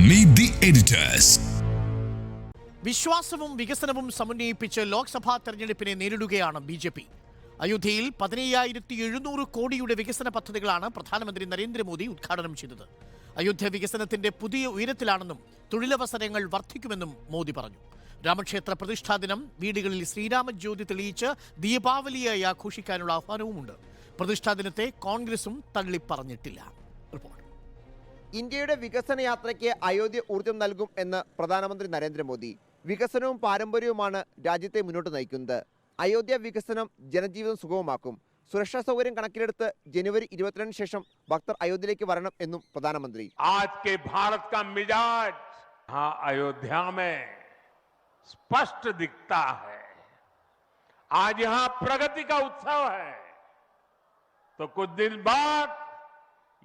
Meet the editors. വിശ്വാസവും വികസനവും സമന്വയിപ്പിച്ച് ലോക്സഭാ തെരഞ്ഞെടുപ്പിനെ നേരിടുകയാണ് ബി.ജെ.പി. അയോധ്യയിൽ 17,700 കോടിയുടെ വികസന പദ്ധതികളാണ് പ്രധാനമന്ത്രി നരേന്ദ്രമോദി ഉദ്ഘാടനം ചെയ്തത്. അയോധ്യ വികസനത്തിന്റെ പുതിയ ഉയരത്തിലാണെന്നും തൊഴിലവസരങ്ങൾ വർദ്ധിക്കുമെന്നും മോദി പറഞ്ഞു. രാമക്ഷേത്ര പ്രതിഷ്ഠാദിനം വീടുകളിൽ ശ്രീരാമജ്യോതി തെളിയിച്ച് ദീപാവലിയായി ആഘോഷിക്കാനുള്ള ആഹ്വാനവുമുണ്ട്. പ്രതിഷ്ഠാദിനത്തെ കോൺഗ്രസും തള്ളിപ്പറഞ്ഞിട്ടില്ല. റിപ്പോർട്ട്. ഇന്ത്യയുടെ വികസന യാത്രയ്ക്ക് അയോധ്യ ഊർജ്ജം നൽകും എന്ന് പ്രധാനമന്ത്രി നരേന്ദ്രമോദി. വികസനവും പാരമ്പര്യവുമാണ് രാജ്യത്തെ മുന്നോട്ട് നയിക്കുന്നത്. അയോധ്യ വികസനം ജനജീവിതം സുഗമമാക്കും. സുരക്ഷാ സൗകര്യം കണക്കിലെടുത്ത് ജനുവരി 22 ശേഷം ഭക്തർ അയോധ്യയിലേക്ക് വരണം എന്നും പ്രധാനമന്ത്രി. आज के भारत का मिजाज यहाँ अयोध्या में स्पष्ट दिखता है. आज यहाँ प्रगति का उत्सव है तो कुछ दिन बाद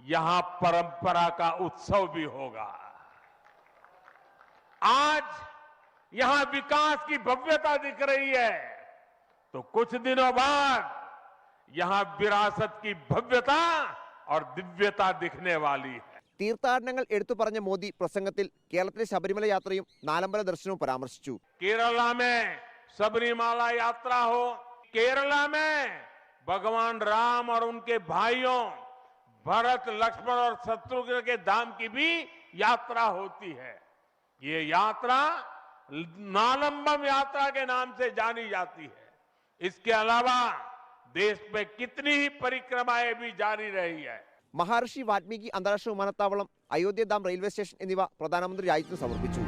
यहां परंपरा का उत्सव भी होगा. आज यहां विकास की भव्यता दिख रही है तो कुछ दिनों बाद यहां विरासत की भव्यता और दिव्यता दिखने वाली है. തീർത്ഥാടനങ്ങൾ എടുത്തു പറഞ്ഞ മോദി പ്രസംഗത്തിൽ കേരളത്തിലെ ശബരിമല യാത്രയും നാലമ്പല ദർശനവും പരാമർശിച്ചു. केरला में सबरीमाला यात्रा हो, केरला में भगवान राम और उनके भाइयों भरत, लक्ष्मण और शत्रुघ्न के धाम की भी यात्रा होती है. ये यात्रा नालंबम यात्रा के नाम से जानी जाती है. इसके अलावा देश में कितनी ही परिक्रमाएं भी जारी रही है. മഹർഷി വാൽമീകി അന്താരാഷ്ട്ര വിമാനത്താവളം, അയോധ്യ ഡാം റെയിൽവേ സ്റ്റേഷൻ എന്നിവ പ്രധാനമന്ത്രി രാജ്യത്തിന് സമർപ്പിച്ചു.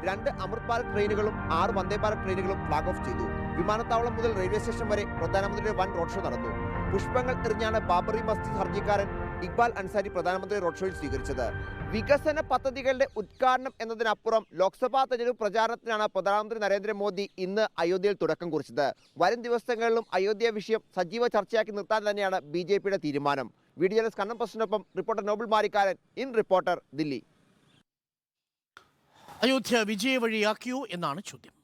രണ്ട് അമൃത് ഭാരത് ട്രെയിനുകളും 6 വന്ദേ ഭാരത് ട്രെയിനുകളും ഫ്ളാഗ് ഓഫ് ചെയ്തു. വിമാനത്താവളം മുതൽ റെയിൽവേ സ്റ്റേഷൻ വരെ പ്രധാനമന്ത്രിയുടെ വൻ റോഡ് ഷോ നടന്നു. പുഷ്പങ്ങൾ എറിഞ്ഞാണ് ബാബറി മസ്ജിദ് ഹർജിക്കാരൻ ഇക്ബാൽ അൻസാരി പ്രധാനമന്ത്രി റോഡ് ഷോയിൽ സ്വീകരിച്ചത്. വികസന പദ്ധതികളുടെ ഉദ്ഘാടനം എന്നതിനപ്പുറം ലോക്സഭാ തെരഞ്ഞെടുപ്പ് പ്രചാരണത്തിനാണ് പ്രധാനമന്ത്രി നരേന്ദ്രമോദി ഇന്ന് അയോധ്യയിൽ തുടക്കം കുറിച്ചത്. വരും ദിവസങ്ങളിലും അയോധ്യ വിഷയം സജീവ ചർച്ചയാക്കി നിർത്താൻ തന്നെയാണ് ബി.ജെ.പിയുടെ തീരുമാനം. വീഡിയോ ജേർണലിസ്റ്റ് കണ്ണൻ പ്രസിനൊപ്പം reporter Noble Marikkaran, in reporter, Delhi. Ayodhya വിജയ വഴിയാക്കിയോ എന്നാണ് ചോദ്യം.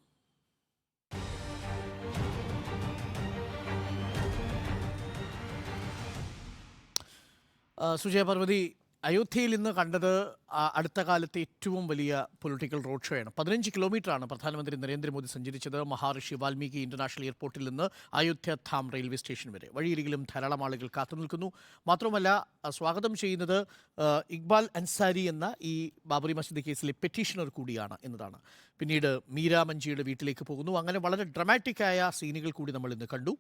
സുജയ പർവതി, അയോധ്യയിൽ ഇന്ന് കണ്ടത് അടുത്ത കാലത്തെ ഏറ്റവും വലിയ പൊളിറ്റിക്കൽ റോഡ് ഷോയാണ്. 15 കിലോമീറ്ററാണ് പ്രധാനമന്ത്രി നരേന്ദ്രമോദി സഞ്ചരിച്ചത്. മഹർഷി വാൽമീകി ഇന്റർനാഷണൽ എയർപോർട്ടിൽ നിന്ന് അയോധ്യ ധാം റെയിൽവേ സ്റ്റേഷൻ വരെ. വഴിയരികിലും ധാരാളം ആളുകൾ കാത്തുനിൽക്കുന്നു. മാത്രമല്ല, സ്വാഗതം ചെയ്യുന്നത് ഇക്ബാൽ അൻസാരി എന്ന ഈ ബാബറി മസ്ജിദ് കേസിലെ പെറ്റീഷണർ കൂടിയാണ് എന്നതാണ്. പിന്നീട് മീരാ മഞ്ചിയുടെ വീട്ടിലേക്ക് പോകുന്നു. അങ്ങനെ വളരെ ഡ്രമാറ്റിക്കായ സീനുകൾ കൂടി നമ്മൾ ഇന്ന് കണ്ടു.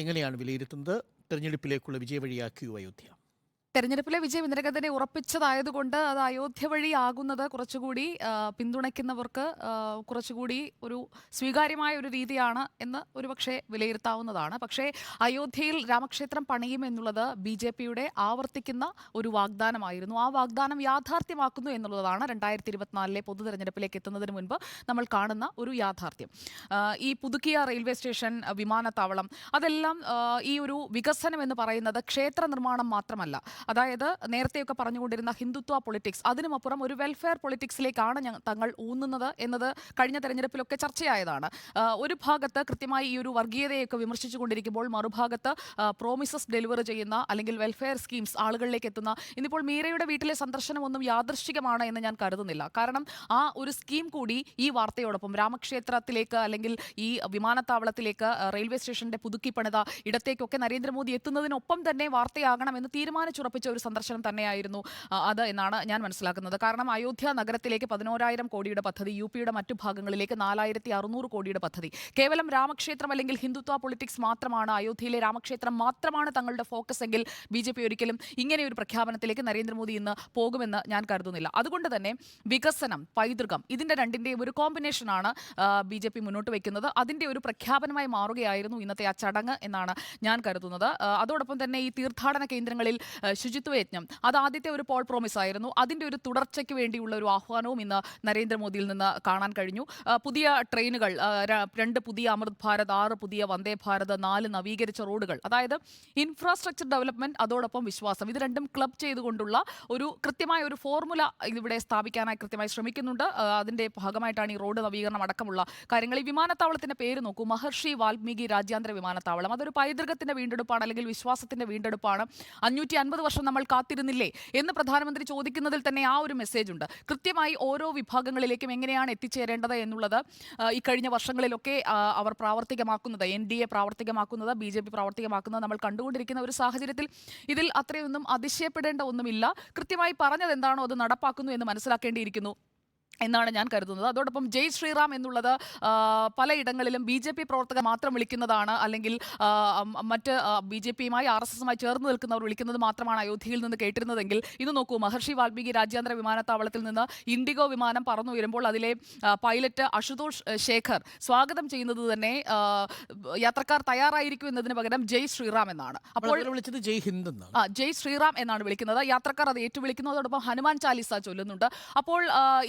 എങ്ങനെയാണ് വിലയിരുത്തുന്നത്? തെരഞ്ഞെടുപ്പിലേക്കുള്ള വിജയ വഴിയാക്കിയോ അയോധ്യ? തെരഞ്ഞെടുപ്പിലെ വിജയം ഇതിനകം തന്നെ ഉറപ്പിച്ചതായതുകൊണ്ട് അത് അയോധ്യ വഴിയാകുന്നത് കുറച്ചുകൂടി പിന്തുണയ്ക്കുന്നവർക്ക് കുറച്ചുകൂടി ഒരു സ്വീകാര്യമായ ഒരു രീതിയാണ് എന്ന് ഒരുപക്ഷെ വിലയിരുത്താവുന്നതാണ്. പക്ഷേ അയോധ്യയിൽ രാമക്ഷേത്രം പണിയുമെന്നുള്ളത് ബി.ജെ.പിയുടെ ആവർത്തിക്കുന്ന ഒരു വാഗ്ദാനമായിരുന്നു. ആ വാഗ്ദാനം യാഥാർത്ഥ്യമാക്കുന്നു എന്നുള്ളതാണ് 2024 പൊതു തെരഞ്ഞെടുപ്പിലേക്ക് എത്തുന്നതിന് മുൻപ് നമ്മൾ കാണുന്ന ഒരു യാഥാർത്ഥ്യം. ഈ പുതുക്കിയ റെയിൽവേ സ്റ്റേഷൻ, വിമാനത്താവളം, അതെല്ലാം ഈ ഒരു വികസനം എന്ന് പറയുന്നത് ക്ഷേത്ര നിർമ്മാണം മാത്രമല്ല. അതായത് നേരത്തെയൊക്കെ പറഞ്ഞുകൊണ്ടിരുന്ന ഹിന്ദുത്വ പൊളിറ്റിക്സ്, അതിനുമപ്പുറം ഒരു വെൽഫെയർ പൊളിറ്റിക്സിലേക്കാണ് തങ്ങൾ ഊന്നുന്നത് എന്നത് കഴിഞ്ഞ തെരഞ്ഞെടുപ്പിലൊക്കെ ചർച്ചയായതാണ്. ഒരു ഭാഗത്ത് കൃത്യമായി ഈ ഒരു വർഗീയതയൊക്കെ വിമർശിച്ചു കൊണ്ടിരിക്കുമ്പോൾ മറുഭാഗത്ത് പ്രോമിസസ് ഡെലിവർ ചെയ്യുന്ന അല്ലെങ്കിൽ വെൽഫെയർ സ്കീംസ് ആളുകളിലേക്ക് എത്തുന്ന, ഇന്നിപ്പോൾ മീരയുടെ വീട്ടിലെ സന്ദർശനമൊന്നും യാദൃശ്ചികമാണ് എന്ന് ഞാൻ കരുതുന്നില്ല. കാരണം ആ ഒരു സ്കീം കൂടി ഈ വാർത്തയോടൊപ്പം രാമക്ഷേത്രത്തിലേക്ക് അല്ലെങ്കിൽ ഈ വിമാനത്താവളത്തിലേക്ക്, റെയിൽവേ സ്റ്റേഷന്റെ പുതുക്കി പണിത ഇടത്തേക്കൊക്കെ നരേന്ദ്രമോദി എത്തുന്നതിനൊപ്പം തന്നെ വാർത്തയാകണമെന്ന് തീരുമാനിച്ചുറപ്പിച്ച ഒരു സന്ദർശനം തന്നെയായിരുന്നു അത് എന്നാണ് ഞാൻ മനസ്സിലാക്കുന്നത്. കാരണം അയോധ്യ നഗരത്തിലേക്ക് 11,000 കോടിയുടെ പദ്ധതി, യു.പിയുടെ മറ്റു ഭാഗങ്ങളിലേക്ക് 4,600 കോടിയുടെ പദ്ധതി, കേവലം രാമക്ഷേത്രം അല്ലെങ്കിൽ ഹിന്ദുത്വ പൊളിറ്റിക്സ് മാത്രമാണ്, അയോധ്യയിലെ രാമക്ഷേത്രം മാത്രമാണ് തങ്ങളുടെ ഫോക്കസ് എങ്കിൽ ബി.ജെ.പി ഒരിക്കലും ഇങ്ങനെ ഒരു പ്രഖ്യാപനത്തിലേക്ക് നരേന്ദ്രമോദി ഇന്ന് പോകുമെന്ന് ഞാൻ കരുതുന്നില്ല. അതുകൊണ്ട് തന്നെ വികസനം, പൈതൃകം, ഇതിന്റെ രണ്ടിന്റെയും ഒരു കോമ്പിനേഷനാണ് ബി.ജെ.പി മുന്നോട്ട് വയ്ക്കുന്നത്. അതിന്റെ ഒരു പ്രഖ്യാപനമായി മാറുകയായിരുന്നു ഇന്നത്തെ ആ ചടങ്ങ് എന്നാണ് ഞാൻ കരുതുന്നത്. അതോടൊപ്പം തന്നെ ഈ തീർത്ഥാടന കേന്ദ്രങ്ങളിൽ ശുചിത്വ യജ്ഞം അത് ആദ്യത്തെ ഒരു പോൾ പ്രോമിസ് ആയിരുന്നു. അതിന്റെ ഒരു തുടർച്ചയ്ക്ക് വേണ്ടിയുള്ള ഒരു ആഹ്വാനവും ഇന്ന് നരേന്ദ്രമോദിയിൽ നിന്ന് കാണാൻ കഴിഞ്ഞു. പുതിയ ട്രെയിനുകൾ, 2 പുതിയ അമൃത് ഭാരത്, 6 പുതിയ വന്ദേ ഭാരത്, 4 നവീകരിച്ച റോഡുകൾ, അതായത് ഇൻഫ്രാസ്ട്രക്ചർ ഡെവലപ്മെന്റ് അതോടൊപ്പം വിശ്വാസം, ഇത് രണ്ടും ക്ലബ് ചെയ്തുകൊണ്ടുള്ള ഒരു കൃത്യമായ ഒരു ഫോർമുല ഇവിടെ സ്ഥാപിക്കാനായി കൃത്യമായി ശ്രമിക്കുന്നുണ്ട്. അതിന്റെ ഭാഗമായിട്ടാണ് ഈ റോഡ് നവീകരണം അടക്കമുള്ള കാര്യങ്ങൾ. ഈ വിമാനത്താവളത്തിന്റെ പേര് നോക്കൂ, മഹർഷി വാൽമീകി രാജ്യാന്തര വിമാനത്താവളം. അതൊരു പൈതൃകത്തിന്റെ വീണ്ടെടുപ്പാണ്, അല്ലെങ്കിൽ വിശ്വാസത്തിന്റെ വീണ്ടെടുപ്പാണ്. 550 വർഷം നമ്മൾ കാത്തിരുന്നില്ലേ എന്ന് പ്രധാനമന്ത്രി ചോദിക്കുന്നതിൽ തന്നെ ആ ഒരു മെസ്സേജ് ഉണ്ട്. കൃത്യമായി ഓരോ വിഭാഗങ്ങളിലേക്കും എങ്ങനെയാണ് എത്തിച്ചേരേണ്ടത് എന്നുള്ളത് ഈ കഴിഞ്ഞ വർഷങ്ങളിലൊക്കെ അവർ പ്രാവർത്തികമാക്കുന്നത്, NDA പ്രാവർത്തികമാക്കുന്നത്, BJP പ്രാവർത്തികമാക്കുന്നത് നമ്മൾ കണ്ടുകൊണ്ടിരിക്കുന്ന ഒരു സാഹചര്യത്തിൽ ഇതിൽ അത്രയൊന്നും അതിശയപ്പെടേണ്ട ഒന്നുമില്ല. കൃത്യമായി പറഞ്ഞത് എന്താണോ അത് നടപ്പാക്കുന്നു എന്ന് മനസ്സിലാക്കേണ്ടിയിരിക്കുന്നു എന്നാണ് ഞാൻ കരുതുന്നത്. അതോടൊപ്പം ജയ് ശ്രീറാം എന്നുള്ളത് പലയിടങ്ങളിലും BJP പ്രവർത്തകർ മാത്രം വിളിക്കുന്നതാണ്, അല്ലെങ്കിൽ മറ്റ് BJPയുമായി RSSുമായി ചേർന്ന് നിൽക്കുന്നവർ വിളിക്കുന്നത് മാത്രമാണ് അയോധ്യയിൽ നിന്ന് കേട്ടിരുന്നതെങ്കിൽ ഇത് നോക്കൂ, മഹർഷി വാൽമീകി രാജ്യാന്തര വിമാനത്താവളത്തിൽ നിന്ന് ഇൻഡിഗോ വിമാനം പറന്നു വരുമ്പോൾ അതിലെ പൈലറ്റ് അശുതോഷ് ശേഖർ സ്വാഗതം ചെയ്യുന്നത് തന്നെ യാത്രക്കാർ തയ്യാറായിരിക്കും എന്നതിന് പകരം ജയ് ശ്രീറാം എന്നാണ്. അപ്പോൾ വിളിച്ചത് ജയ് ഹിന്ദ് എന്നാണ്. ജയ് ശ്രീറാം എന്നാണ് വിളിക്കുന്നത്. യാത്രക്കാർ അത് ഏറ്റുവിളിക്കുന്നു. അതോടൊപ്പം ഹനുമാൻ ചാലിസ ചൊല്ലുന്നുണ്ട്. അപ്പോൾ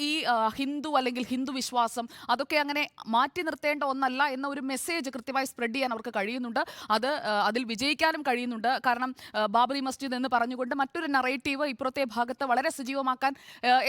ഈ ഹിന്ദു അല്ലെങ്കിൽ ഹിന്ദു വിശ്വാസം അതൊക്കെ അങ്ങനെ മാറ്റി നിർത്തേണ്ട ഒന്നല്ല എന്ന ഒരു മെസ്സേജ് കൃത്യമായി സ്പ്രെഡ് ചെയ്യാൻ അവർക്ക് കഴിയുന്നുണ്ട്. അതിൽ വിജയിക്കാനും കഴിയുന്നുണ്ട്. കാരണം ബാബറി മസ്ജിദ് എന്ന് പറഞ്ഞുകൊണ്ട് മറ്റൊരു നറേറ്റീവ് ഇപ്പുറത്തെ ഭാഗത്ത് വളരെ സജീവമാക്കാൻ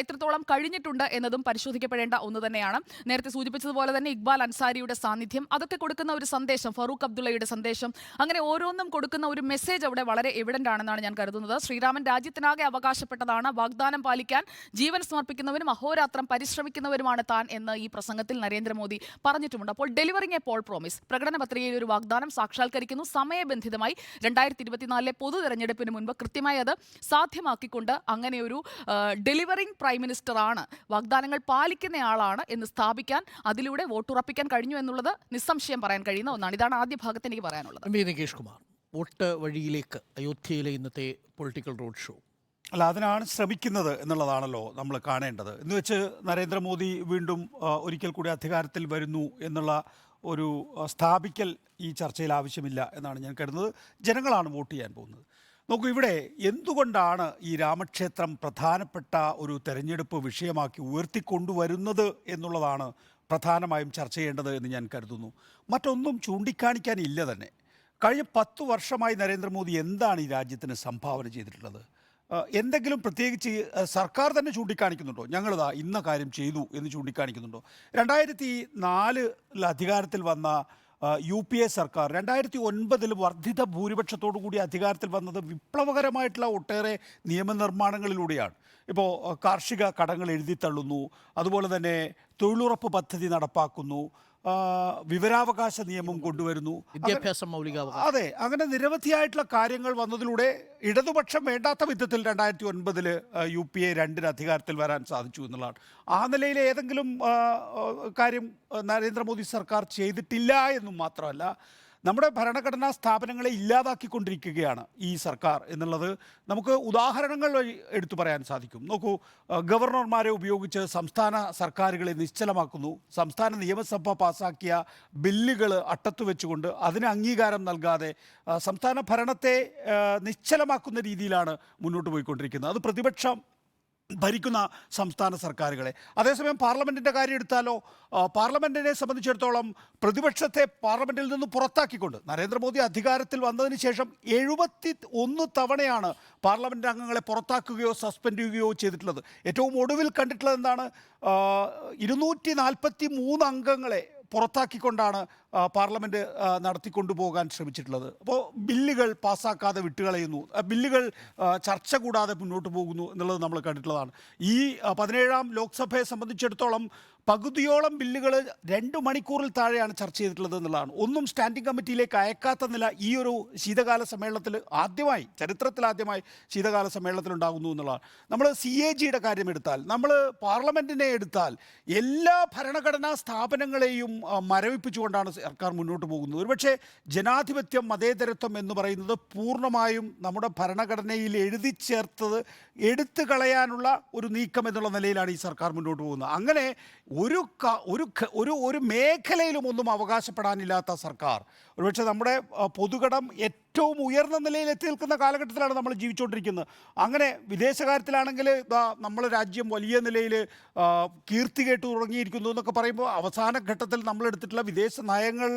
എത്രത്തോളം കഴിഞ്ഞിട്ടുണ്ട് എന്നതും പരിശോധിക്കപ്പെടേണ്ട ഒന്ന് തന്നെയാണ്. നേരത്തെ സൂചിപ്പിച്ചതുപോലെ തന്നെ ഇക്ബാൽ അൻസാരിയുടെ സാന്നിധ്യം, അതൊക്കെ കൊടുക്കുന്ന ഒരു സന്ദേശം, ഫറൂഖ് അബ്ദുള്ളയുടെ സന്ദേശം, അങ്ങനെ ഓരോന്നും കൊടുക്കുന്ന ഒരു മെസ്സേജ് അവിടെ വളരെ എവിഡന്റ് ആണെന്നാണ് ഞാൻ കരുതുന്നത്. ശ്രീരാമൻ രാജ്യത്തിനാകെ അവകാശപ്പെട്ടതാണ്, വാഗ്ദാനം പാലിക്കാൻ ജീവൻ സമർപ്പിക്കുന്നവനും അഹോരാത്രം പരിശ്രമിക്കുന്നവരുമാണ് താൻ എന്ന് ഈ പ്രസംഗത്തിൽ നരേന്ദ്രമോദി പറഞ്ഞിട്ടുമുണ്ട്. അപ്പോൾ ഡെലിവറിംഗ് എ പോൾ പ്രോമിസ്, പ്രകടന പത്രികയിൽ ഒരു വാഗ്ദാനം സാക്ഷാത്കരിക്കുന്നു. സമയബന്ധിതമായി 2024 പൊതു തെരഞ്ഞെടുപ്പിന് മുൻപ് കൃത്യമായി അത് സാധ്യമാക്കിക്കൊണ്ട് അങ്ങനെ ഒരു ഡെലിവറിംഗ് പ്രൈം മിനിസ്റ്റർ ആണ്, വാഗ്ദാനങ്ങൾ പാലിക്കുന്നയാളാണ് എന്ന് സ്ഥാപിക്കാൻ, അതിലൂടെ വോട്ടുറപ്പിക്കാൻ കഴിഞ്ഞു എന്നുള്ളത് നിസ്സംശയം പറയാൻ കഴിയുന്ന ഒന്നാണ്. ഇതാണ് ആദ്യ ഭാഗത്ത് എനിക്ക് പറയാനുള്ളത്. നികേഷ് കുമാർ, വോട്ട് വഴിയിലേക്ക് അയോധ്യയിലെ ഇന്നത്തെ പൊളിറ്റിക്കൽ റോഡ് ഷോ അല്ല, അതിനാണ് ശ്രമിക്കുന്നത് എന്നുള്ളതാണല്ലോ നമ്മൾ കാണേണ്ടത്. എന്ന് വെച്ച് നരേന്ദ്രമോദി വീണ്ടും ഒരിക്കൽ കൂടി അധികാരത്തിൽ വരുന്നു എന്നുള്ള ഒരു സ്ഥാപിക്കൽ ഈ ചർച്ചയിൽ ആവശ്യമില്ല എന്നാണ് ഞാൻ കരുതുന്നത്. ജനങ്ങളാണ് വോട്ട് ചെയ്യാൻ പോകുന്നത്. നോക്കൂ, ഇവിടെ എന്തുകൊണ്ടാണ് ഈ രാമക്ഷേത്രം പ്രധാനപ്പെട്ട ഒരു തെരഞ്ഞെടുപ്പ് വിഷയമാക്കി ഉയർത്തിക്കൊണ്ടുവരുന്നത് എന്നുള്ളതാണ് പ്രധാനമായും ചർച്ച ചെയ്യേണ്ടത് എന്ന് ഞാൻ കരുതുന്നു. മറ്റൊന്നും ചൂണ്ടിക്കാണിക്കാനില്ല തന്നെ. കഴിഞ്ഞ 10 വർഷമായി നരേന്ദ്രമോദി എന്താണ് ഈ രാജ്യത്തിന് സംഭാവന ചെയ്തിട്ടുള്ളത്? എന്തെങ്കിലും പ്രത്യേകിച്ച് സർക്കാർ തന്നെ ചൂണ്ടിക്കാണിക്കുന്നുണ്ടോ? ഞങ്ങളിതാ ഇന്ന കാര്യം ചെയ്തു എന്ന് ചൂണ്ടിക്കാണിക്കുന്നുണ്ടോ? 2004 അധികാരത്തിൽ വന്ന UPA സർക്കാർ 2009 വർദ്ധിത ഭൂരിപക്ഷത്തോടു കൂടി അധികാരത്തിൽ വന്നത് വിപ്ലവകരമായിട്ടുള്ള ഒട്ടേറെ നിയമനിർമ്മാണങ്ങളിലൂടെയാണ്. ഇപ്പോൾ കാർഷിക കടങ്ങൾ എഴുതിത്തള്ളുന്നു, അതുപോലെ തന്നെ തൊഴിലുറപ്പ് പദ്ധതി നടപ്പാക്കുന്നു, വിവരാവകാശ നിയമം കൊണ്ടുവരുന്നു, വിദ്യാഭ്യാസം മൗലികാവകാശം. അതെ, അങ്ങനെ നിരവധിയായിട്ടുള്ള കാര്യങ്ങൾ വന്നതിലൂടെ ഇടതുപക്ഷം വേണ്ടാത്ത വിധത്തിൽ 2009 UPA 2 അധികാരത്തിൽ വരാൻ സാധിച്ചു എന്നുള്ളതാണ്. ആ നിലയിൽ ഏതെങ്കിലും കാര്യം നരേന്ദ്രമോദി സർക്കാർ ചെയ്തിട്ടില്ല എന്നും മാത്രമല്ല, നമ്മുടെ ഭരണഘടനാ സ്ഥാപനങ്ങളെ ഇല്ലാതാക്കിക്കൊണ്ടിരിക്കുകയാണ് ഈ സർക്കാർ എന്നുള്ളത് നമുക്ക് ഉദാഹരണങ്ങൾ വഴി എടുത്തു പറയാൻ സാധിക്കും. നോക്കൂ, ഗവർണർമാരെ ഉപയോഗിച്ച് സംസ്ഥാന സർക്കാരുകളെ നിശ്ചലമാക്കുന്നു. സംസ്ഥാന നിയമസഭ പാസാക്കിയ ബില്ലുകൾ അട്ടത്തു വെച്ചുകൊണ്ട് അതിന് അംഗീകാരം നൽകാതെ സംസ്ഥാന ഭരണത്തെ നിശ്ചലമാക്കുന്ന രീതിയിലാണ് മുന്നോട്ട് പോയിക്കൊണ്ടിരിക്കുന്നത്. അത് പ്രതിപക്ഷം ഭരിക്കുന്ന സംസ്ഥാന സർക്കാരുകളെ. അതേസമയം പാർലമെൻറ്റിൻ്റെ കാര്യം എടുത്താലോ, പാർലമെൻറ്റിനെ സംബന്ധിച്ചിടത്തോളം പ്രതിപക്ഷത്തെ പാർലമെൻറ്റിൽ നിന്ന് പുറത്താക്കിക്കൊണ്ട് നരേന്ദ്രമോദി അധികാരത്തിൽ വന്നതിന് ശേഷം 71 തവണയാണ് പാർലമെൻറ്റ് അംഗങ്ങളെ പുറത്താക്കുകയോ സസ്പെൻഡ് ചെയ്യുകയോ ചെയ്തിട്ടുള്ളത്. ഏറ്റവും ഒടുവിൽ കണ്ടിട്ടുള്ളത് എന്താണ്? 243 അംഗങ്ങളെ പുറത്താക്കിക്കൊണ്ടാണ് പാർലമെൻറ്റ് നടത്തിക്കൊണ്ടുപോകാൻ ശ്രമിച്ചിട്ടുള്ളത്. അപ്പോൾ ബില്ലുകൾ പാസ്സാക്കാതെ വിട്ടുകളയുന്നു, ബില്ലുകൾ ചർച്ച കൂടാതെ മുന്നോട്ട് പോകുന്നു എന്നുള്ളത് നമ്മൾ കണ്ടിട്ടുള്ളതാണ്. ഈ 17ാം ലോക്സഭയെ സംബന്ധിച്ചിടത്തോളം പകുതിയോളം ബില്ലുകൾ 2 മണിക്കൂറിൽ താഴെയാണ് ചർച്ച ചെയ്തിട്ടുള്ളത് എന്നുള്ളതാണ്. ഒന്നും സ്റ്റാൻഡിംഗ് കമ്മിറ്റിയിലേക്ക് അയക്കാത്ത നില ഈ ഒരു ശീതകാല സമ്മേളനത്തിൽ ആദ്യമായി, ചരിത്രത്തിലാദ്യമായി ശീതകാല സമ്മേളനത്തിലുണ്ടാകുന്നു എന്നുള്ളതാണ്. നമ്മൾ CAGയുടെ കാര്യം എടുത്താൽ, നമ്മൾ പാർലമെൻറ്റിനെ എടുത്താൽ, എല്ലാ ഭരണഘടനാ സ്ഥാപനങ്ങളെയും മരവിപ്പിച്ചുകൊണ്ടാണ് സർക്കാർ മുന്നോട്ട് പോകുന്നത്. ഒരുപക്ഷെ ജനാധിപത്യം, മതേതരത്വം എന്ന് പറയുന്നത് പൂർണ്ണമായും നമ്മുടെ ഭരണഘടനയിൽ എഴുതി ചേർത്തത് എടുത്തു കളയാനുള്ള ഒരു നീക്കം എന്നുള്ള നിലയിലാണ് ഈ സർക്കാർ മുന്നോട്ട് പോകുന്നത്. അങ്ങനെ ഒരു മേഖലയിലും ഒന്നും അവകാശപ്പെടാനില്ലാത്ത സർക്കാർ, ഒരുപക്ഷെ നമ്മുടെ പൊതുകടം ഏറ്റവും ഉയർന്ന നിലയിൽ എത്തി നിൽക്കുന്ന കാലഘട്ടത്തിലാണ് നമ്മൾ ജീവിച്ചുകൊണ്ടിരിക്കുന്നത്. അങ്ങനെ വിദേശകാര്യത്തിലാണെങ്കിൽ നമ്മളെ രാജ്യം വലിയ നിലയിൽ കീർത്തി കേട്ടു തുടങ്ങിയിരിക്കുന്നു എന്നൊക്കെ പറയുമ്പോൾ അവസാന ഘട്ടത്തിൽ നമ്മളെടുത്തിട്ടുള്ള വിദേശ നയങ്ങൾ,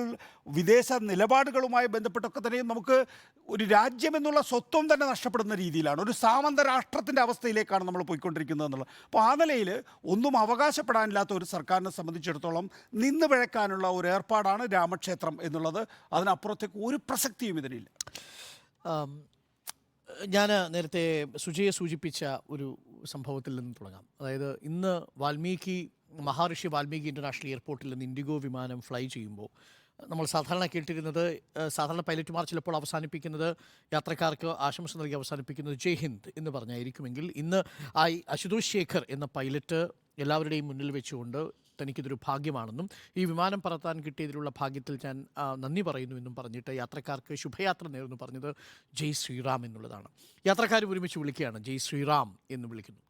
വിദേശ നിലപാടുകളുമായി ബന്ധപ്പെട്ടൊക്കെ തന്നെയും നമുക്ക് ഒരു രാജ്യം എന്നുള്ള സ്വത്വം തന്നെ നഷ്ടപ്പെടുന്ന രീതിയിലാണ്, ഒരു സാമന്ത രാഷ്ട്രത്തിൻ്റെ അവസ്ഥയിലേക്കാണ് നമ്മൾ പോയിക്കൊണ്ടിരിക്കുന്നത് എന്നുള്ളത്. അപ്പോൾ ആ നിലയിൽ ഒന്നും അവകാശപ്പെടാനില്ലാത്ത ഒരു സർക്കാരിനെ സംബന്ധിച്ചിടത്തോളം നിന്ന് പിഴക്കാനുള്ള ഒരു ഏർപ്പാടാണ് രാമക്ഷേത്രം എന്നുള്ളത്. അതിനപ്പുറത്തേക്ക് ഒരു പ്രസക്തിയും ഇതിനില്ല. ഞാൻ നേരത്തെ സുജയെ സൂചിപ്പിച്ച ഒരു സംഭവത്തിൽ നിന്ന് തുടങ്ങാം. അതായത് ഇന്ന് മഹാഋഷി വാൽമീകി ഇൻ്റർനാഷണൽ എയർപോർട്ടിൽ നിന്ന് ഇൻഡിഗോ വിമാനം ഫ്ലൈ ചെയ്യുമ്പോൾ നമ്മൾ സാധാരണ കേട്ടിരുന്നത്, സാധാരണ പൈലറ്റുമാർ ചിലപ്പോൾ അവസാനിപ്പിക്കുന്നത്, യാത്രക്കാർക്ക് ആശംസ നൽകി അവസാനിപ്പിക്കുന്നത് ജയ് ഹിന്ദ് എന്ന് പറഞ്ഞായിരിക്കുമെങ്കിൽ ഇന്ന് അശുതോഷ് ശേഖർ എന്ന പൈലറ്റ് എല്ലാവരുടെയും മുന്നിൽ വെച്ചുകൊണ്ട് തനിക്കിതൊരു ഭാഗ്യമാണെന്നും ഈ വിമാനം പറത്താൻ കിട്ടിയതിലുള്ള ഭാഗ്യത്തിൽ ഞാൻ നന്ദി പറയുന്നു എന്നും പറഞ്ഞിട്ട് യാത്രക്കാർക്ക് ശുഭയാത്ര നേർന്നു പറഞ്ഞത് ജയ് ശ്രീറാം എന്നുള്ളതാണ്. യാത്രക്കാർ ഒരുമിച്ച് വിളിക്കുകയാണ്, ജയ് ശ്രീറാം എന്ന് വിളിക്കുന്നു.